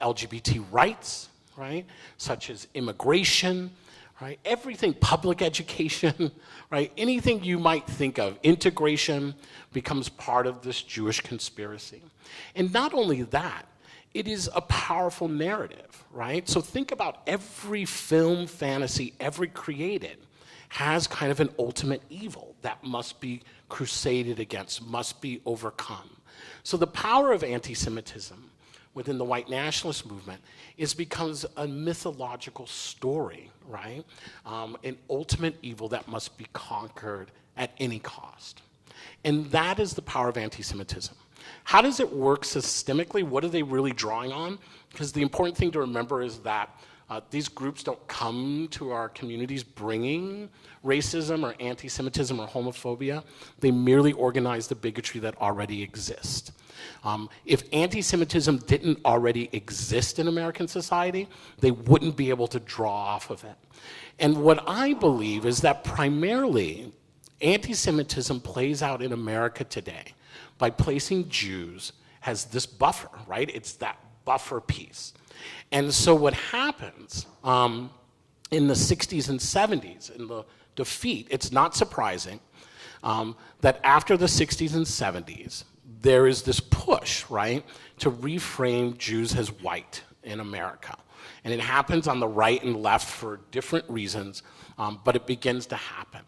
LGBT rights, right? Such as immigration, right? Everything, public education, right? Anything you might think of, integration becomes part of this Jewish conspiracy. And not only that, it is a powerful narrative, right? So think about every film fantasy ever created has kind of an ultimate evil that must be crusaded against, must be overcome. So the power of anti-Semitism within the white nationalist movement becomes a mythological story, right? An ultimate evil that must be conquered at any cost. And that is the power of anti-Semitism. How does it work systemically? What are they really drawing on? Because the important thing to remember is that these groups don't come to our communities bringing racism or anti-Semitism or homophobia. They merely organize the bigotry that already exists. If anti-Semitism didn't already exist in American society, they wouldn't be able to draw off of it. And what I believe is that primarily anti-Semitism plays out in America today by placing Jews as this buffer, right? It's that buffer piece. And so what happens in the 60s and 70s, in the defeat, it's not surprising that after the 60s and 70s, there is this push, right, to reframe Jews as white in America. And it happens on the right and left for different reasons, but it begins to happen.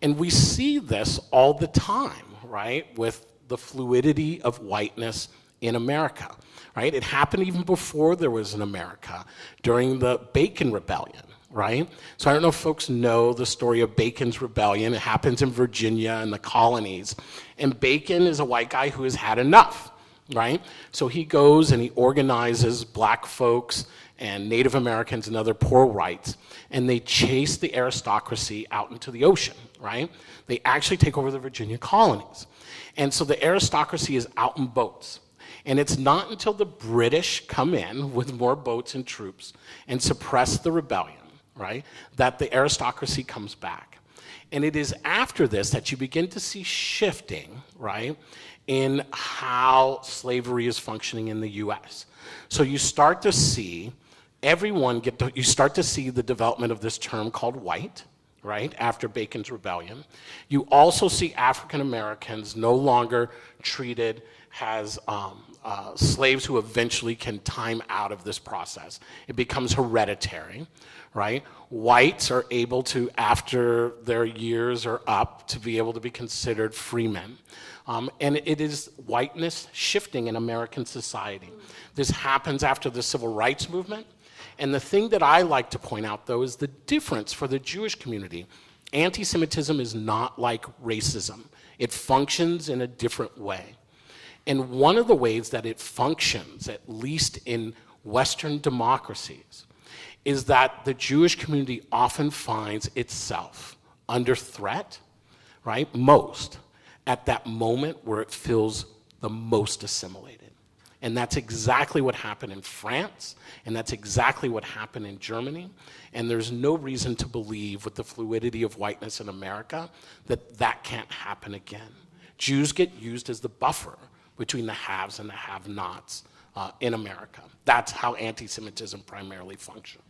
And we see this all the time, right, with the fluidity of whiteness in America, right? It happened even before there was an America, during the Bacon Rebellion, right? So I don't know if folks know the story of Bacon's Rebellion. It happens in Virginia and the colonies. And Bacon is a white guy who has had enough, right? So he goes and he organizes black folks and Native Americans and other poor whites, and they chase the aristocracy out into the ocean, right? They actually take over the Virginia colonies. And so the aristocracy is out in boats. And it's not until the British come in with more boats and troops and suppress the rebellion, right, that the aristocracy comes back. And it is after this that you begin to see shifting, right, in how slavery is functioning in the US. So you start to see you start to see the development of this term called white, right, after Bacon's Rebellion. You also see African Americans no longer treated as slaves who eventually can time out of this process. It becomes hereditary, right? Whites are able to, after their years are up, to be able to be considered free men. And it is whiteness shifting in American society. This happens after the civil rights movement. And the thing that I like to point out, though, is the difference for the Jewish community. Anti-Semitism is not like racism. It functions in a different way. And one of the ways that it functions, at least in Western democracies, is that the Jewish community often finds itself under threat, right, most, at that moment where it feels the most assimilated. And that's exactly what happened in France, and that's exactly what happened in Germany. And there's no reason to believe, with the fluidity of whiteness in America, that that can't happen again. Jews get used as the buffer between the haves and the have-nots in America. That's how anti-Semitism primarily functions.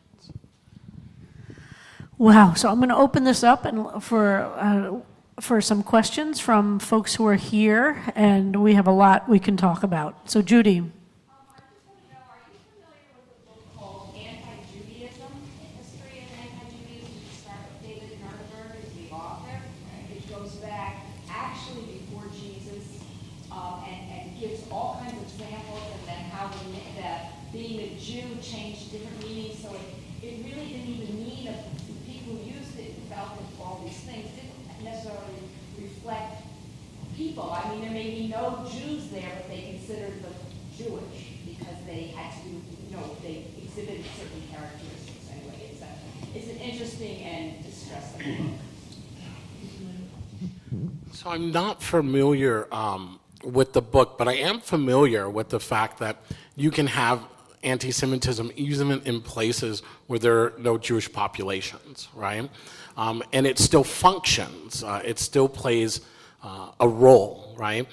Wow, so I'm going to open this up and for some questions from folks who are here, and we have a lot we can talk about. So Judy. I just want to know, are you familiar with a book called Anti-Judaism, History of Anti-Judaism? You start with David Nuremberg as the author, which goes back actually before Jesus, and gives all kinds of examples, and then how that being a Jew changed different meanings. So it really didn't even mean the people who used it and felt that all these things didn't necessarily reflect people. I mean, there may be no Jews there, but they considered them Jewish because they had to, they exhibited certain characteristics anyway. It's an interesting and distressing book. So I'm not familiar with the book, but I am familiar with the fact that you can have anti-Semitism even in places where there are no Jewish populations, right? And it still functions. It still plays a role, right?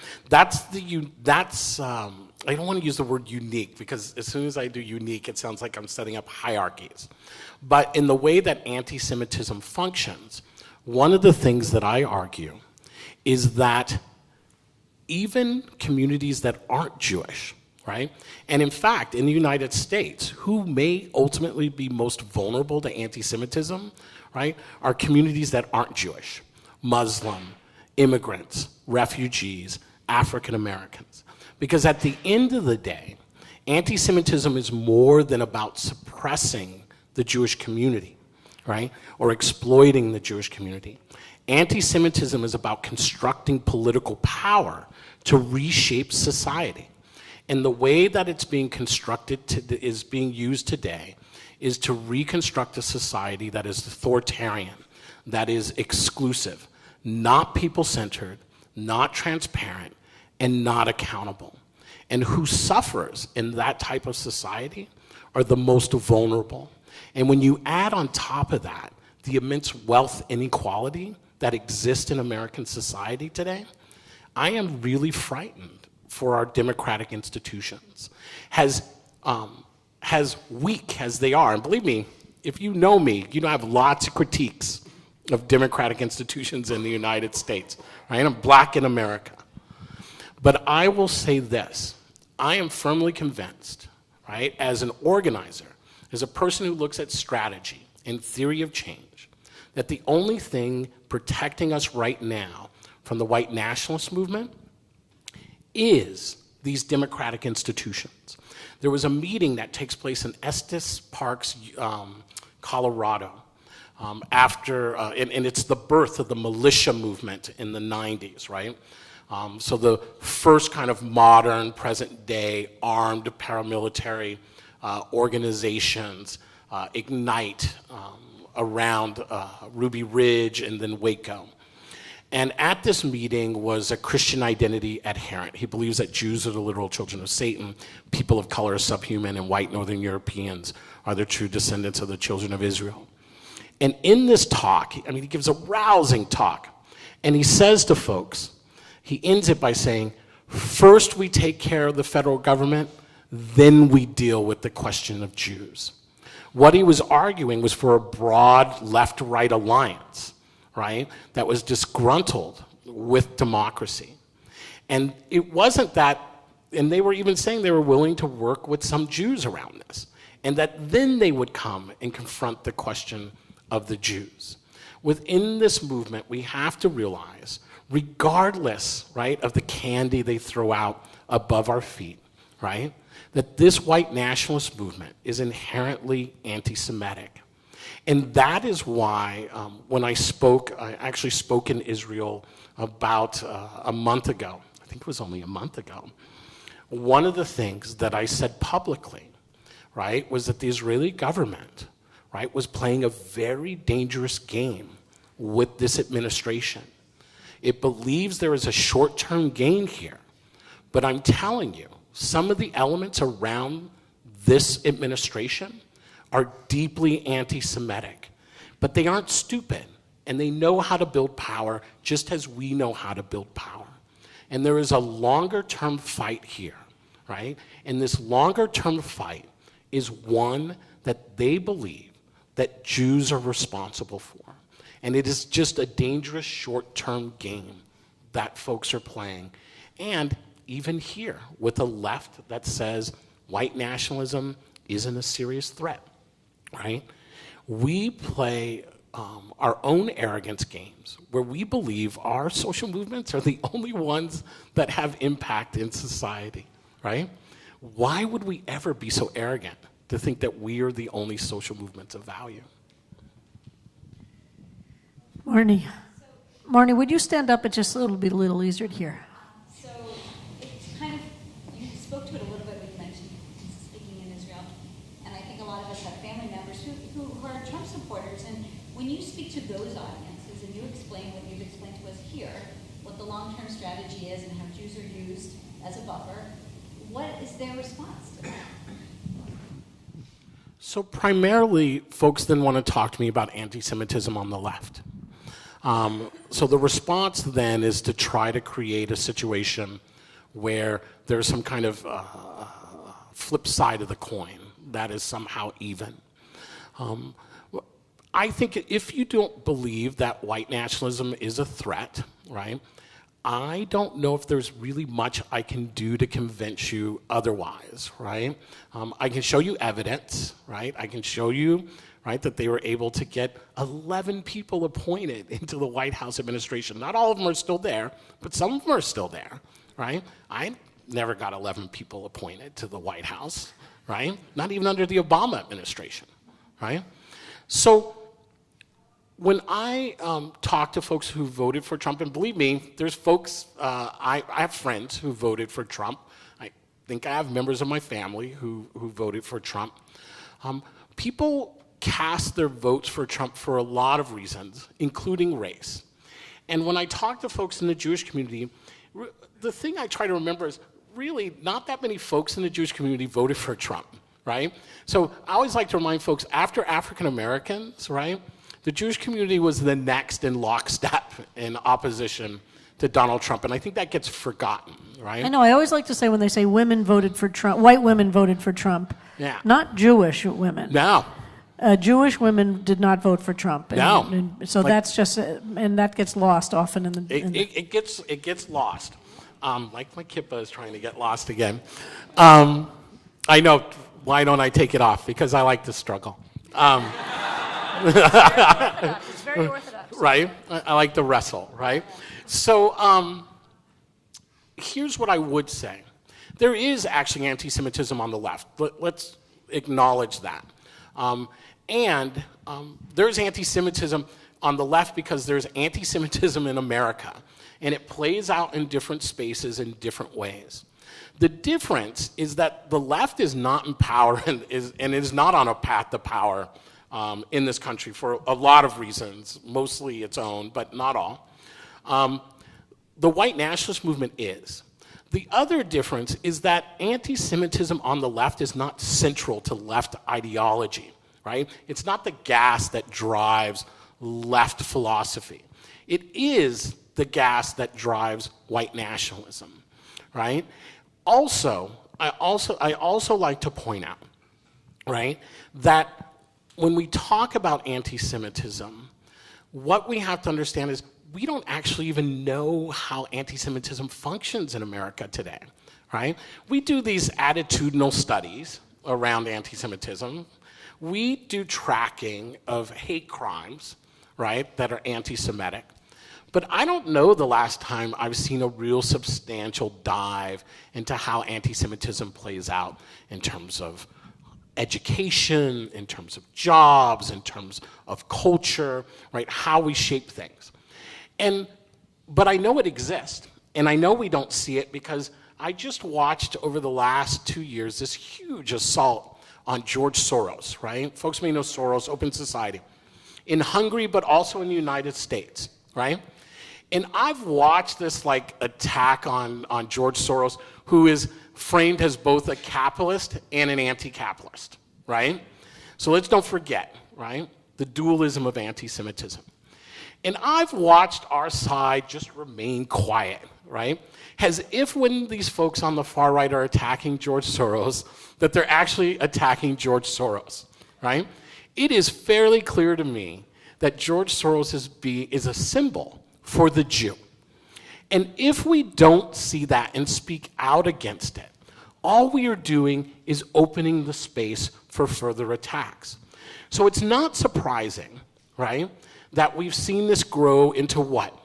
I don't want to use the word unique, because as soon as I do unique, it sounds like I'm setting up hierarchies. But in the way that anti-Semitism functions, one of the things that I argue is that even communities that aren't Jewish, right? And in fact, in the United States, who may ultimately be most vulnerable to anti-Semitism, right, are communities that aren't Jewish: Muslim, immigrants, refugees, African Americans. Because at the end of the day, anti-Semitism is more than about suppressing the Jewish community, right, or exploiting the Jewish community. Anti-Semitism is about constructing political power to reshape society. And the way that it's being constructed is being used today is to reconstruct a society that is authoritarian, that is exclusive, not people-centered, not transparent, and not accountable. And who suffers in that type of society are the most vulnerable. And when you add on top of that the immense wealth inequality that exists in American society today, I am really frightened for our democratic institutions. As weak as they are, and believe me, if you know me, you know I have lots of critiques of democratic institutions in the United States, right? I'm black in America. But I will say this: I am firmly convinced, right, as an organizer, as a person who looks at strategy and theory of change, that the only thing protecting us right now from the white nationalist movement is these democratic institutions. There was a meeting that takes place in Estes Parks, Colorado, and it's the birth of the militia movement in the 90s, right? So the first kind of modern, present-day, armed paramilitary organizations ignite around Ruby Ridge and then Waco. And at this meeting was a Christian identity adherent. He believes that Jews are the literal children of Satan, people of color are subhuman, and white Northern Europeans are the true descendants of the children of Israel. And in this talk, he gives a rousing talk, and he says to folks, he ends it by saying, first we take care of the federal government, then we deal with the question of Jews. What he was arguing was for a broad left-right alliance, right, that was disgruntled with democracy. And it wasn't that, and they were even saying they were willing to work with some Jews around this, and that then they would come and confront the question of the Jews. Within this movement, we have to realize, regardless, right, of the candy they throw out above our feet, right, that this white nationalist movement is inherently anti-Semitic. And that is why when I actually spoke in Israel about a month ago, I think it was only a month ago, one of the things that I said publicly, right, was that the Israeli government, right, was playing a very dangerous game with this administration. It believes there is a short-term gain here, but I'm telling you, some of the elements around this administration are deeply anti-Semitic, but they aren't stupid, and they know how to build power just as we know how to build power. And there is a longer-term fight here, right? And this longer-term fight is one that they believe that Jews are responsible for. And it is just a dangerous short-term game that folks are playing. And even here, with a left that says white nationalism isn't a serious threat, right? We play our own arrogance games where we believe our social movements are the only ones that have impact in society, right? Why would we ever be so arrogant to think that we are the only social movements of value? Marnie, would you stand up? It's just a little easier to hear. So it's kind of, you spoke to it a little bit when you mentioned speaking in Israel, and I think a lot of us have family members who are Trump supporters, and when you speak to those audiences and you explain what you've explained to us here, what the long-term strategy is and how Jews are used as a buffer, what is their response to that? So primarily, folks then want to talk to me about anti-Semitism on the left. So the response then is to try to create a situation where there's some kind of flip side of the coin that is somehow even. I think if you don't believe that white nationalism is a threat, right, I don't know if there's really much I can do to convince you otherwise, right? I can show you evidence, right? I can show you, right, that they were able to get 11 people appointed into the White House administration. Not all of them are still there, but some of them are still there, right? I never got 11 people appointed to the White House, right? Not even under the Obama administration, right? So when I talk to folks who voted for Trump, and believe me, there's folks, I have friends who voted for Trump. I think I have members of my family who voted for Trump. People cast their votes for Trump for a lot of reasons, including race. And when I talk to folks in the Jewish community, the thing I try to remember is really not that many folks in the Jewish community voted for Trump, right? So I always like to remind folks, after African Americans, right, the Jewish community was the next in lockstep in opposition to Donald Trump, and I think that gets forgotten, right? I know, I always like to say when they say women voted for Trump, white women voted for Trump, Yeah. not Jewish women. No. Jewish women did not vote for Trump. No. And so Like- that's just, and that gets lost often in the... It gets lost. Like my kippah is trying to get lost again. I know, why don't I take it off? Because I like to struggle. It's very orthodox. Right? I like to wrestle, right? So here's what I would say. There is actually anti-Semitism on the left. Let's acknowledge that. And there's anti-Semitism on the left because there's anti-Semitism in America. And it plays out in different spaces in different ways. The difference is that the left is not in power and is not on a path to power in this country for a lot of reasons, mostly its own, but not all. The white nationalist movement is. The other difference is that anti-Semitism on the left is not central to left ideology, right? It's not the gas that drives left philosophy. It is the gas that drives white nationalism, right? Also, I also like to point out, right, that when we talk about anti-Semitism, what we have to understand is we don't actually even know how anti-Semitism functions in America today, right? We do these attitudinal studies around anti-Semitism. We do tracking of hate crimes, right, that are anti-Semitic. But I don't know the last time I've seen a real substantial dive into how anti-Semitism plays out in terms of education, in terms of jobs, in terms of culture, right, how we shape things. But I know it exists, and I know we don't see it because I just watched over the last 2 years this huge assault on George Soros, right? Folks may know Soros, Open Society, in Hungary, but also in the United States, right? And I've watched this like attack on George Soros, who is framed as both a capitalist and an anti-capitalist, right? So let's don't forget, right, the dualism of anti-Semitism. And I've watched our side just remain quiet, right? As if when these folks on the far right are attacking George Soros, that they're actually attacking George Soros, right? It is fairly clear to me that George Soros is a symbol for the Jew. And if we don't see that and speak out against it, all we are doing is opening the space for further attacks. So it's not surprising, right, that we've seen this grow into what?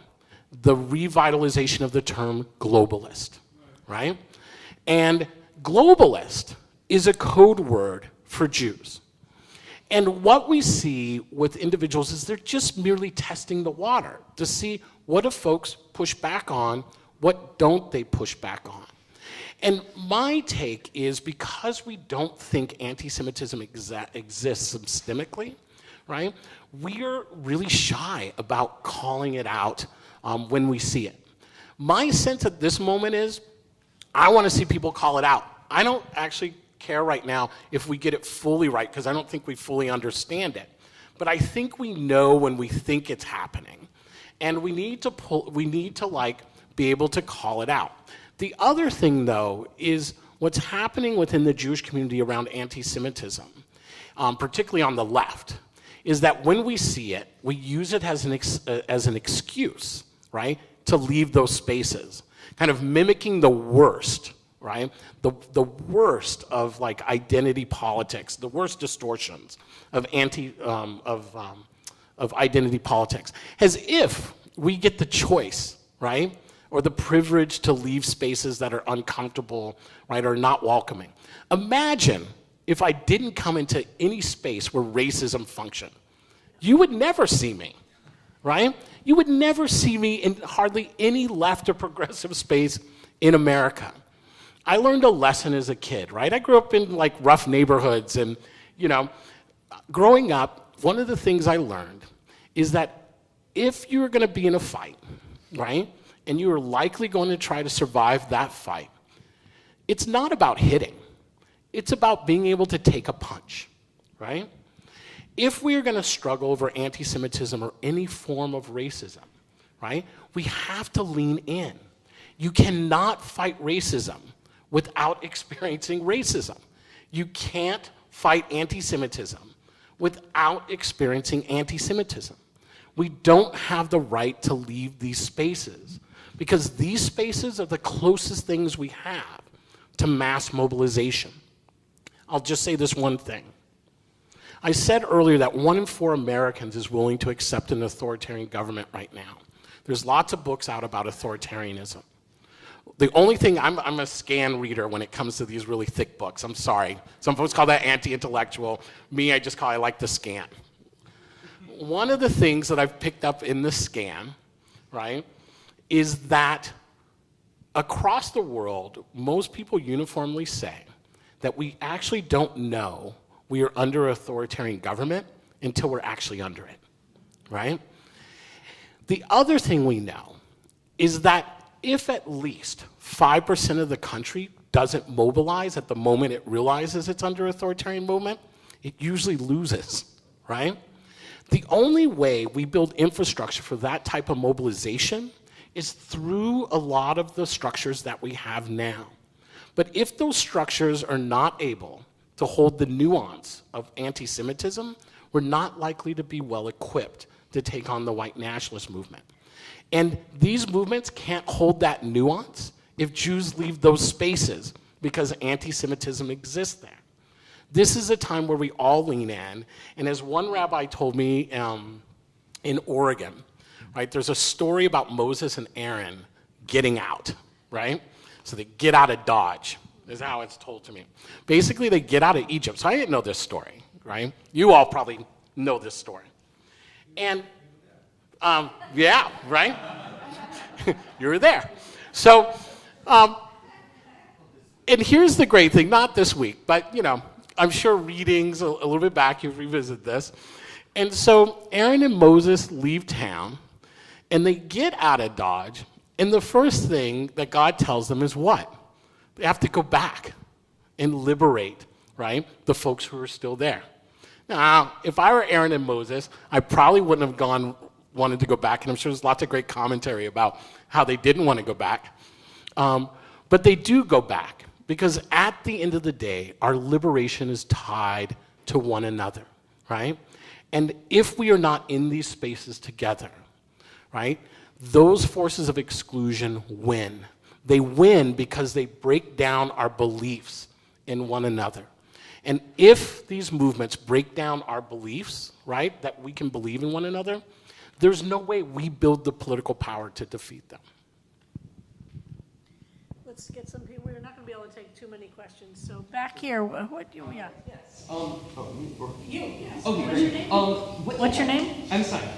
The revitalization of the term globalist, right? And globalist is a code word for Jews. And what we see with individuals is they're just merely testing the water to see what do folks push back on, what don't they push back on. And my take is because we don't think anti-Semitism exists systemically, right, we're really shy about calling it out when we see it. My sense at this moment is I want to see people call it out. I don't actually care right now if we get it fully right, because I don't think we fully understand it. But I think we know when we think it's happening. And we need to like be able to call it out. The other thing, though, is what's happening within the Jewish community around anti-Semitism, particularly on the left, is that when we see it, we use it as an excuse, right, to leave those spaces, kind of mimicking the worst, right, the worst of like identity politics, the worst distortions of identity politics, as if we get the choice, right, or the privilege to leave spaces that are uncomfortable, right, or not welcoming. Imagine if I didn't come into any space where racism functioned. You would never see me, right? You would never see me in hardly any left or progressive space in America. I learned a lesson as a kid, right? I grew up in like rough neighborhoods, and growing up, one of the things I learned is that if you're gonna be in a fight, right, and you are likely going to try to survive that fight, it's not about hitting. It's about being able to take a punch, right? If we are going to struggle over anti-Semitism or any form of racism, right, we have to lean in. You cannot fight racism without experiencing racism. You can't fight anti-Semitism without experiencing anti-Semitism. We don't have the right to leave these spaces, because these spaces are the closest things we have to mass mobilization. I'll just say this one thing. I said earlier that 1 in 4 Americans is willing to accept an authoritarian government right now. There's lots of books out about authoritarianism. The only thing, I'm a scan reader when it comes to these really thick books. I'm sorry. Some folks call that anti-intellectual. Me, I like to scan. One of the things that I've picked up in the scan, right, is that across the world, most people uniformly say that we actually don't know we are under authoritarian government until we're actually under it, right? The other thing we know is that if at least 5% of the country doesn't mobilize at the moment it realizes it's under authoritarian movement, it usually loses, right? The only way we build infrastructure for that type of mobilization is through a lot of the structures that we have now. But if those structures are not able to hold the nuance of anti-Semitism, we're not likely to be well equipped to take on the white nationalist movement. And these movements can't hold that nuance if Jews leave those spaces, because anti-Semitism exists there. This is a time where we all lean in, and as one rabbi told me in Oregon, right, there's a story about Moses and Aaron getting out, right? So they get out of Dodge, is how it's told to me. Basically, they get out of Egypt. So I didn't know this story, right? You all probably know this story. And, yeah, right? You were there. So, and here's the great thing, not this week, but, I'm sure readings a little bit back, you've revisited this. And so Aaron and Moses leave town, and they get out of Dodge, and the first thing that God tells them is what? They have to go back and liberate, right, the folks who are still there. Now, if I were Aaron and Moses, I probably wouldn't have wanted to go back, and I'm sure there's lots of great commentary about how they didn't want to go back. But they do go back, because at the end of the day, our liberation is tied to one another, right? And if we are not in these spaces together, right, those forces of exclusion win. They win because they break down our beliefs in one another. And if these movements break down our beliefs, right, that we can believe in one another, there's no way we build the political power to defeat them. Let's get some people. We're not going to be able to take too many questions. So back here, what do we got? Yes. You, yes. Okay, What's your name? What's your name? I'm Simon.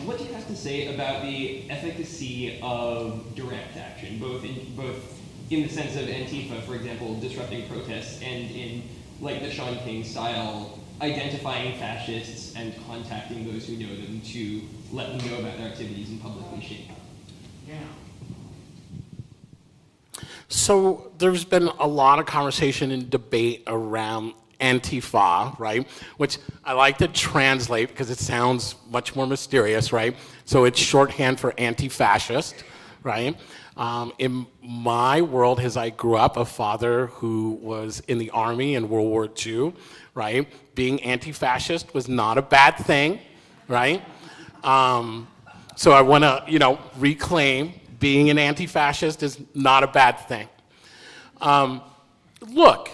What do you have to say about the efficacy of direct action, both in the sense of Antifa, for example, disrupting protests, and in like the Sean King style, identifying fascists and contacting those who know them to let them know about their activities and publicly shame them? Yeah. So there's been a lot of conversation and debate around Antifa, right? Which I like to translate because it sounds much more mysterious, right? So it's shorthand for anti-fascist, right? In my world, as I grew up, a father who was in the army in World War II, right? Being anti-fascist was not a bad thing, right? So I want to, reclaim being an anti-fascist is not a bad thing. Look,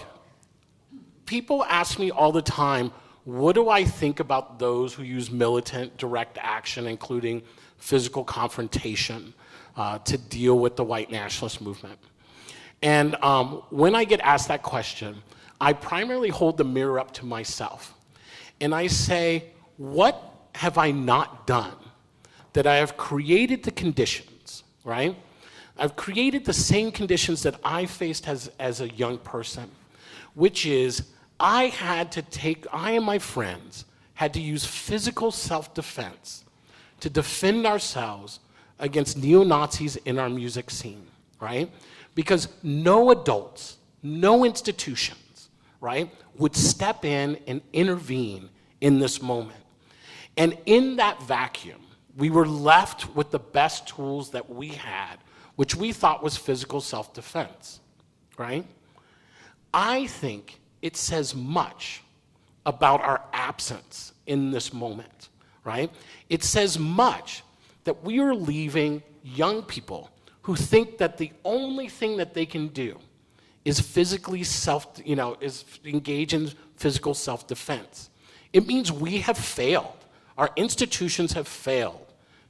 people ask me all the time, what do I think about those who use militant direct action, including physical confrontation, to deal with the white nationalist movement? And when I get asked that question, I primarily hold the mirror up to myself. And I say, what have I not done that I have created the conditions, right? I've created the same conditions that I faced as a young person, which is I and my friends had to use physical self-defense to defend ourselves against neo-Nazis in our music scene, right? Because no adults, no institutions, right, would step in and intervene in this moment. And in that vacuum, we were left with the best tools that we had, which we thought was physical self-defense, right? I think it says much about our absence in this moment, right? It says much that we are leaving young people who think that the only thing that they can do is is engage in physical self-defense. It means we have failed. Our institutions have failed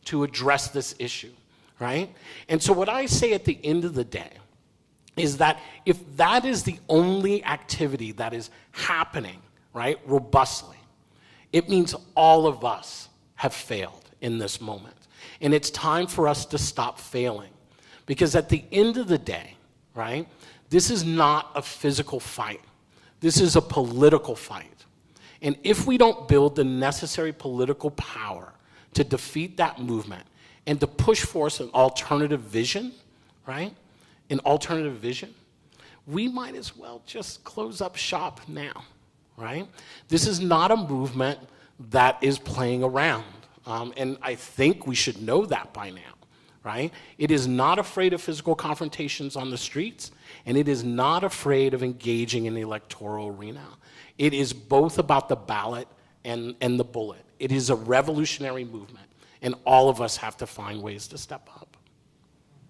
to address this issue, right? And so what I say at the end of the day is that if that is the only activity that is happening, right, robustly, it means all of us have failed in this moment. And it's time for us to stop failing. Because at the end of the day, right, this is not a physical fight. This is a political fight. And if we don't build the necessary political power to defeat that movement and to push forth an alternative vision, right, an alternative vision, we might as well just close up shop now, right? This is not a movement that is playing around. And I think we should know that by now, right? It is not afraid of physical confrontations on the streets, and it is not afraid of engaging in the electoral arena. It is both about the ballot and the bullet. It is a revolutionary movement, and all of us have to find ways to step up.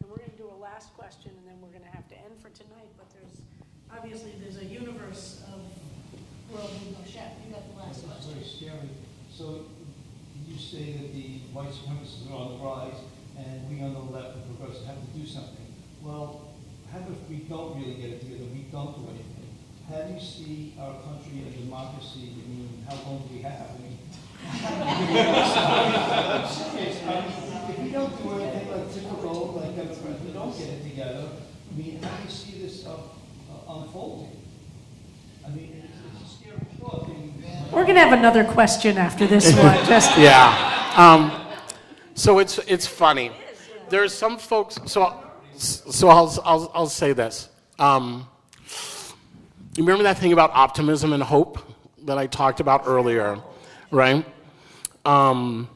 And we're going to do a last question, and then we're going to have to end for tonight, but there's a universe of world we go. Chef, you got the last question. Very scary. So you say that the white supremacists are on the rise, and we on the left and progressives have to do something. Well, how about if we don't really get it together, we don't do anything? How do you see our country and democracy? I mean, how long do we have? I mean, I'm serious. If we don't do anything like typical, if we don't get it together, I mean, how do you see this unfolding? I mean, it's a scary thought. We're going to have another question after this one. Yeah. So it's funny. There's some folks. So I'll say this. You remember that thing about optimism and hope that I talked about earlier, right? Well,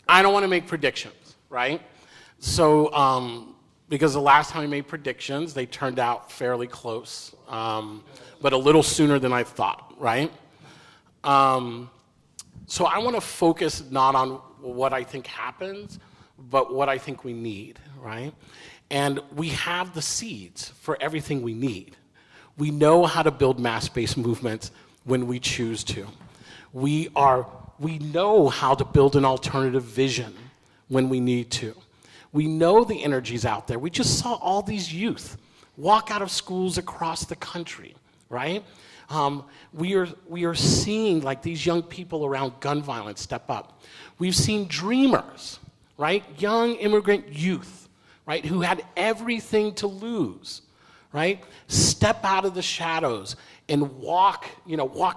I don't want to make predictions, right? So, because the last time I made predictions, they turned out fairly close, but a little sooner than I thought, right? So I want to focus not on what I think happens, but what I think we need, right? And we have the seeds for everything we need. We know how to build mass-based movements when we choose to. We know how to build an alternative vision when we need to. We know the energy's out there. We just saw all these youth walk out of schools across the country, right? We are seeing like these young people around gun violence step up. We've seen dreamers, right? Young immigrant youth, right, who had everything to lose, right? Step out of the shadows and walk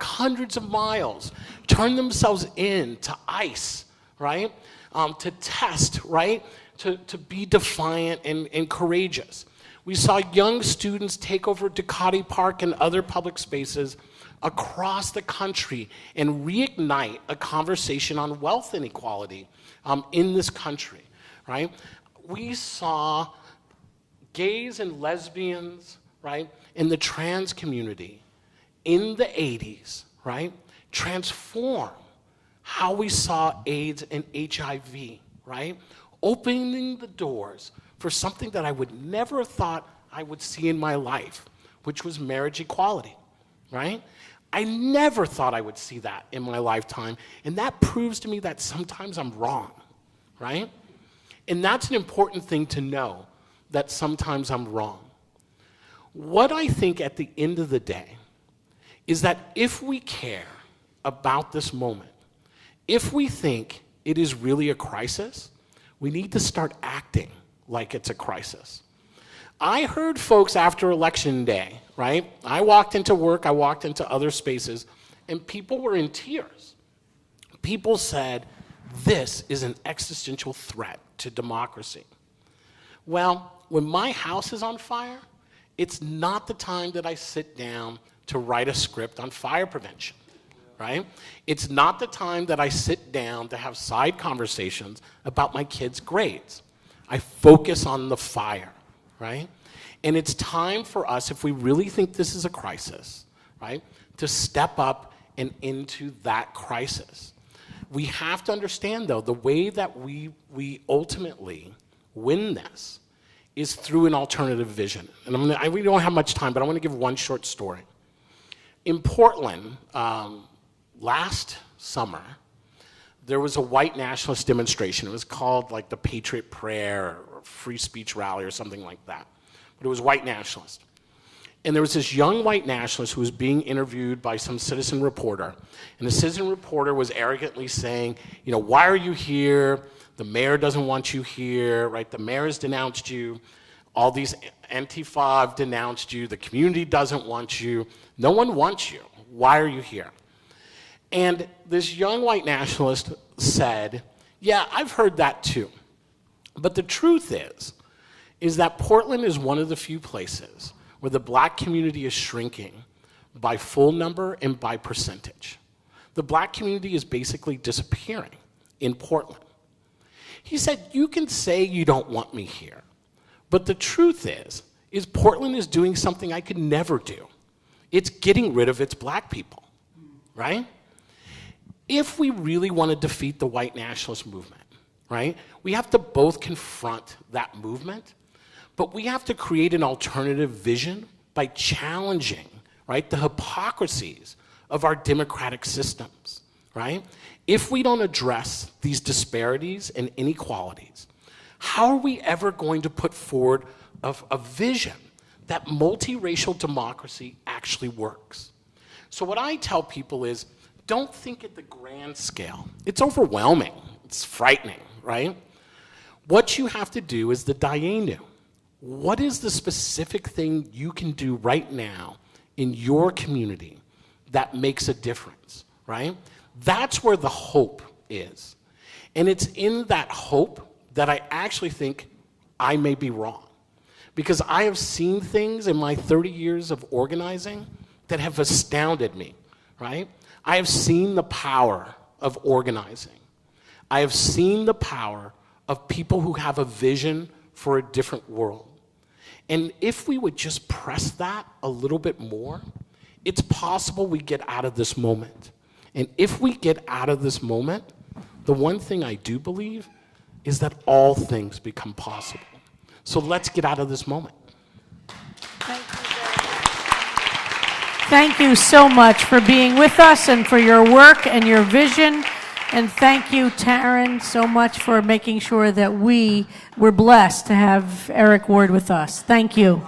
hundreds of miles, turn themselves in to ICE, right? To test, right? to be defiant and courageous. We saw young students take over Ducati Park and other public spaces across the country and reignite a conversation on wealth inequality in this country, right? We saw gays and lesbians, right, in the trans community in the 80s, right, transform how we saw AIDS and HIV, right, opening the doors for something that I would never have thought I would see in my life, which was marriage equality, right? I never thought I would see that in my lifetime, and that proves to me that sometimes I'm wrong, right? And that's an important thing to know, that sometimes I'm wrong. What I think at the end of the day is that if we care about this moment, if we think it is really a crisis, we need to start acting like it's a crisis. I heard folks after Election Day, right? I walked into work, I walked into other spaces, and people were in tears. People said, this is an existential threat to democracy. Well, when my house is on fire, it's not the time that I sit down to write a script on fire prevention, right? It's not the time that I sit down to have side conversations about my kids' grades. I focus on the fire, right? And it's time for us, if we really think this is a crisis, right, to step up and into that crisis. We have to understand, though, the way that we ultimately win this is through an alternative vision. And we don't have much time, but I want to give one short story. In Portland, last summer, there was a white nationalist demonstration. It was called like the Patriot Prayer or Free Speech Rally or something like that. But it was white nationalist. And there was this young white nationalist who was being interviewed by some citizen reporter. And the citizen reporter was arrogantly saying, you know, why are you here? The mayor doesn't want you here, right? The mayor has denounced you. All these Antifa have denounced you. The community doesn't want you. No one wants you. Why are you here? And this young white nationalist said, yeah, I've heard that too. But the truth is that Portland is one of the few places where the black community is shrinking by full number and by percentage. The black community is basically disappearing in Portland. He said, you can say you don't want me here, but the truth is Portland is doing something I could never do. It's getting rid of its black people, right? If we really want to defeat the white nationalist movement, right, we have to both confront that movement, but we have to create an alternative vision by challenging, right, the hypocrisies of our democratic systems, right? If we don't address these disparities and inequalities, how are we ever going to put forward a vision that multiracial democracy actually works? So what I tell people is, don't think at the grand scale. It's overwhelming. It's frightening, right? What you have to do is the dayenu. What is the specific thing you can do right now in your community that makes a difference, right? That's where the hope is. And it's in that hope that I actually think I may be wrong. Because I have seen things in my 30 years of organizing that have astounded me, right? I have seen the power of organizing. I have seen the power of people who have a vision for a different world. And if we would just press that a little bit more, it's possible we get out of this moment. And if we get out of this moment, the one thing I do believe is that all things become possible. So let's get out of this moment. Thank you so much for being with us and for your work and your vision. And thank you, Taryn, so much for making sure that we were blessed to have Eric Ward with us. Thank you.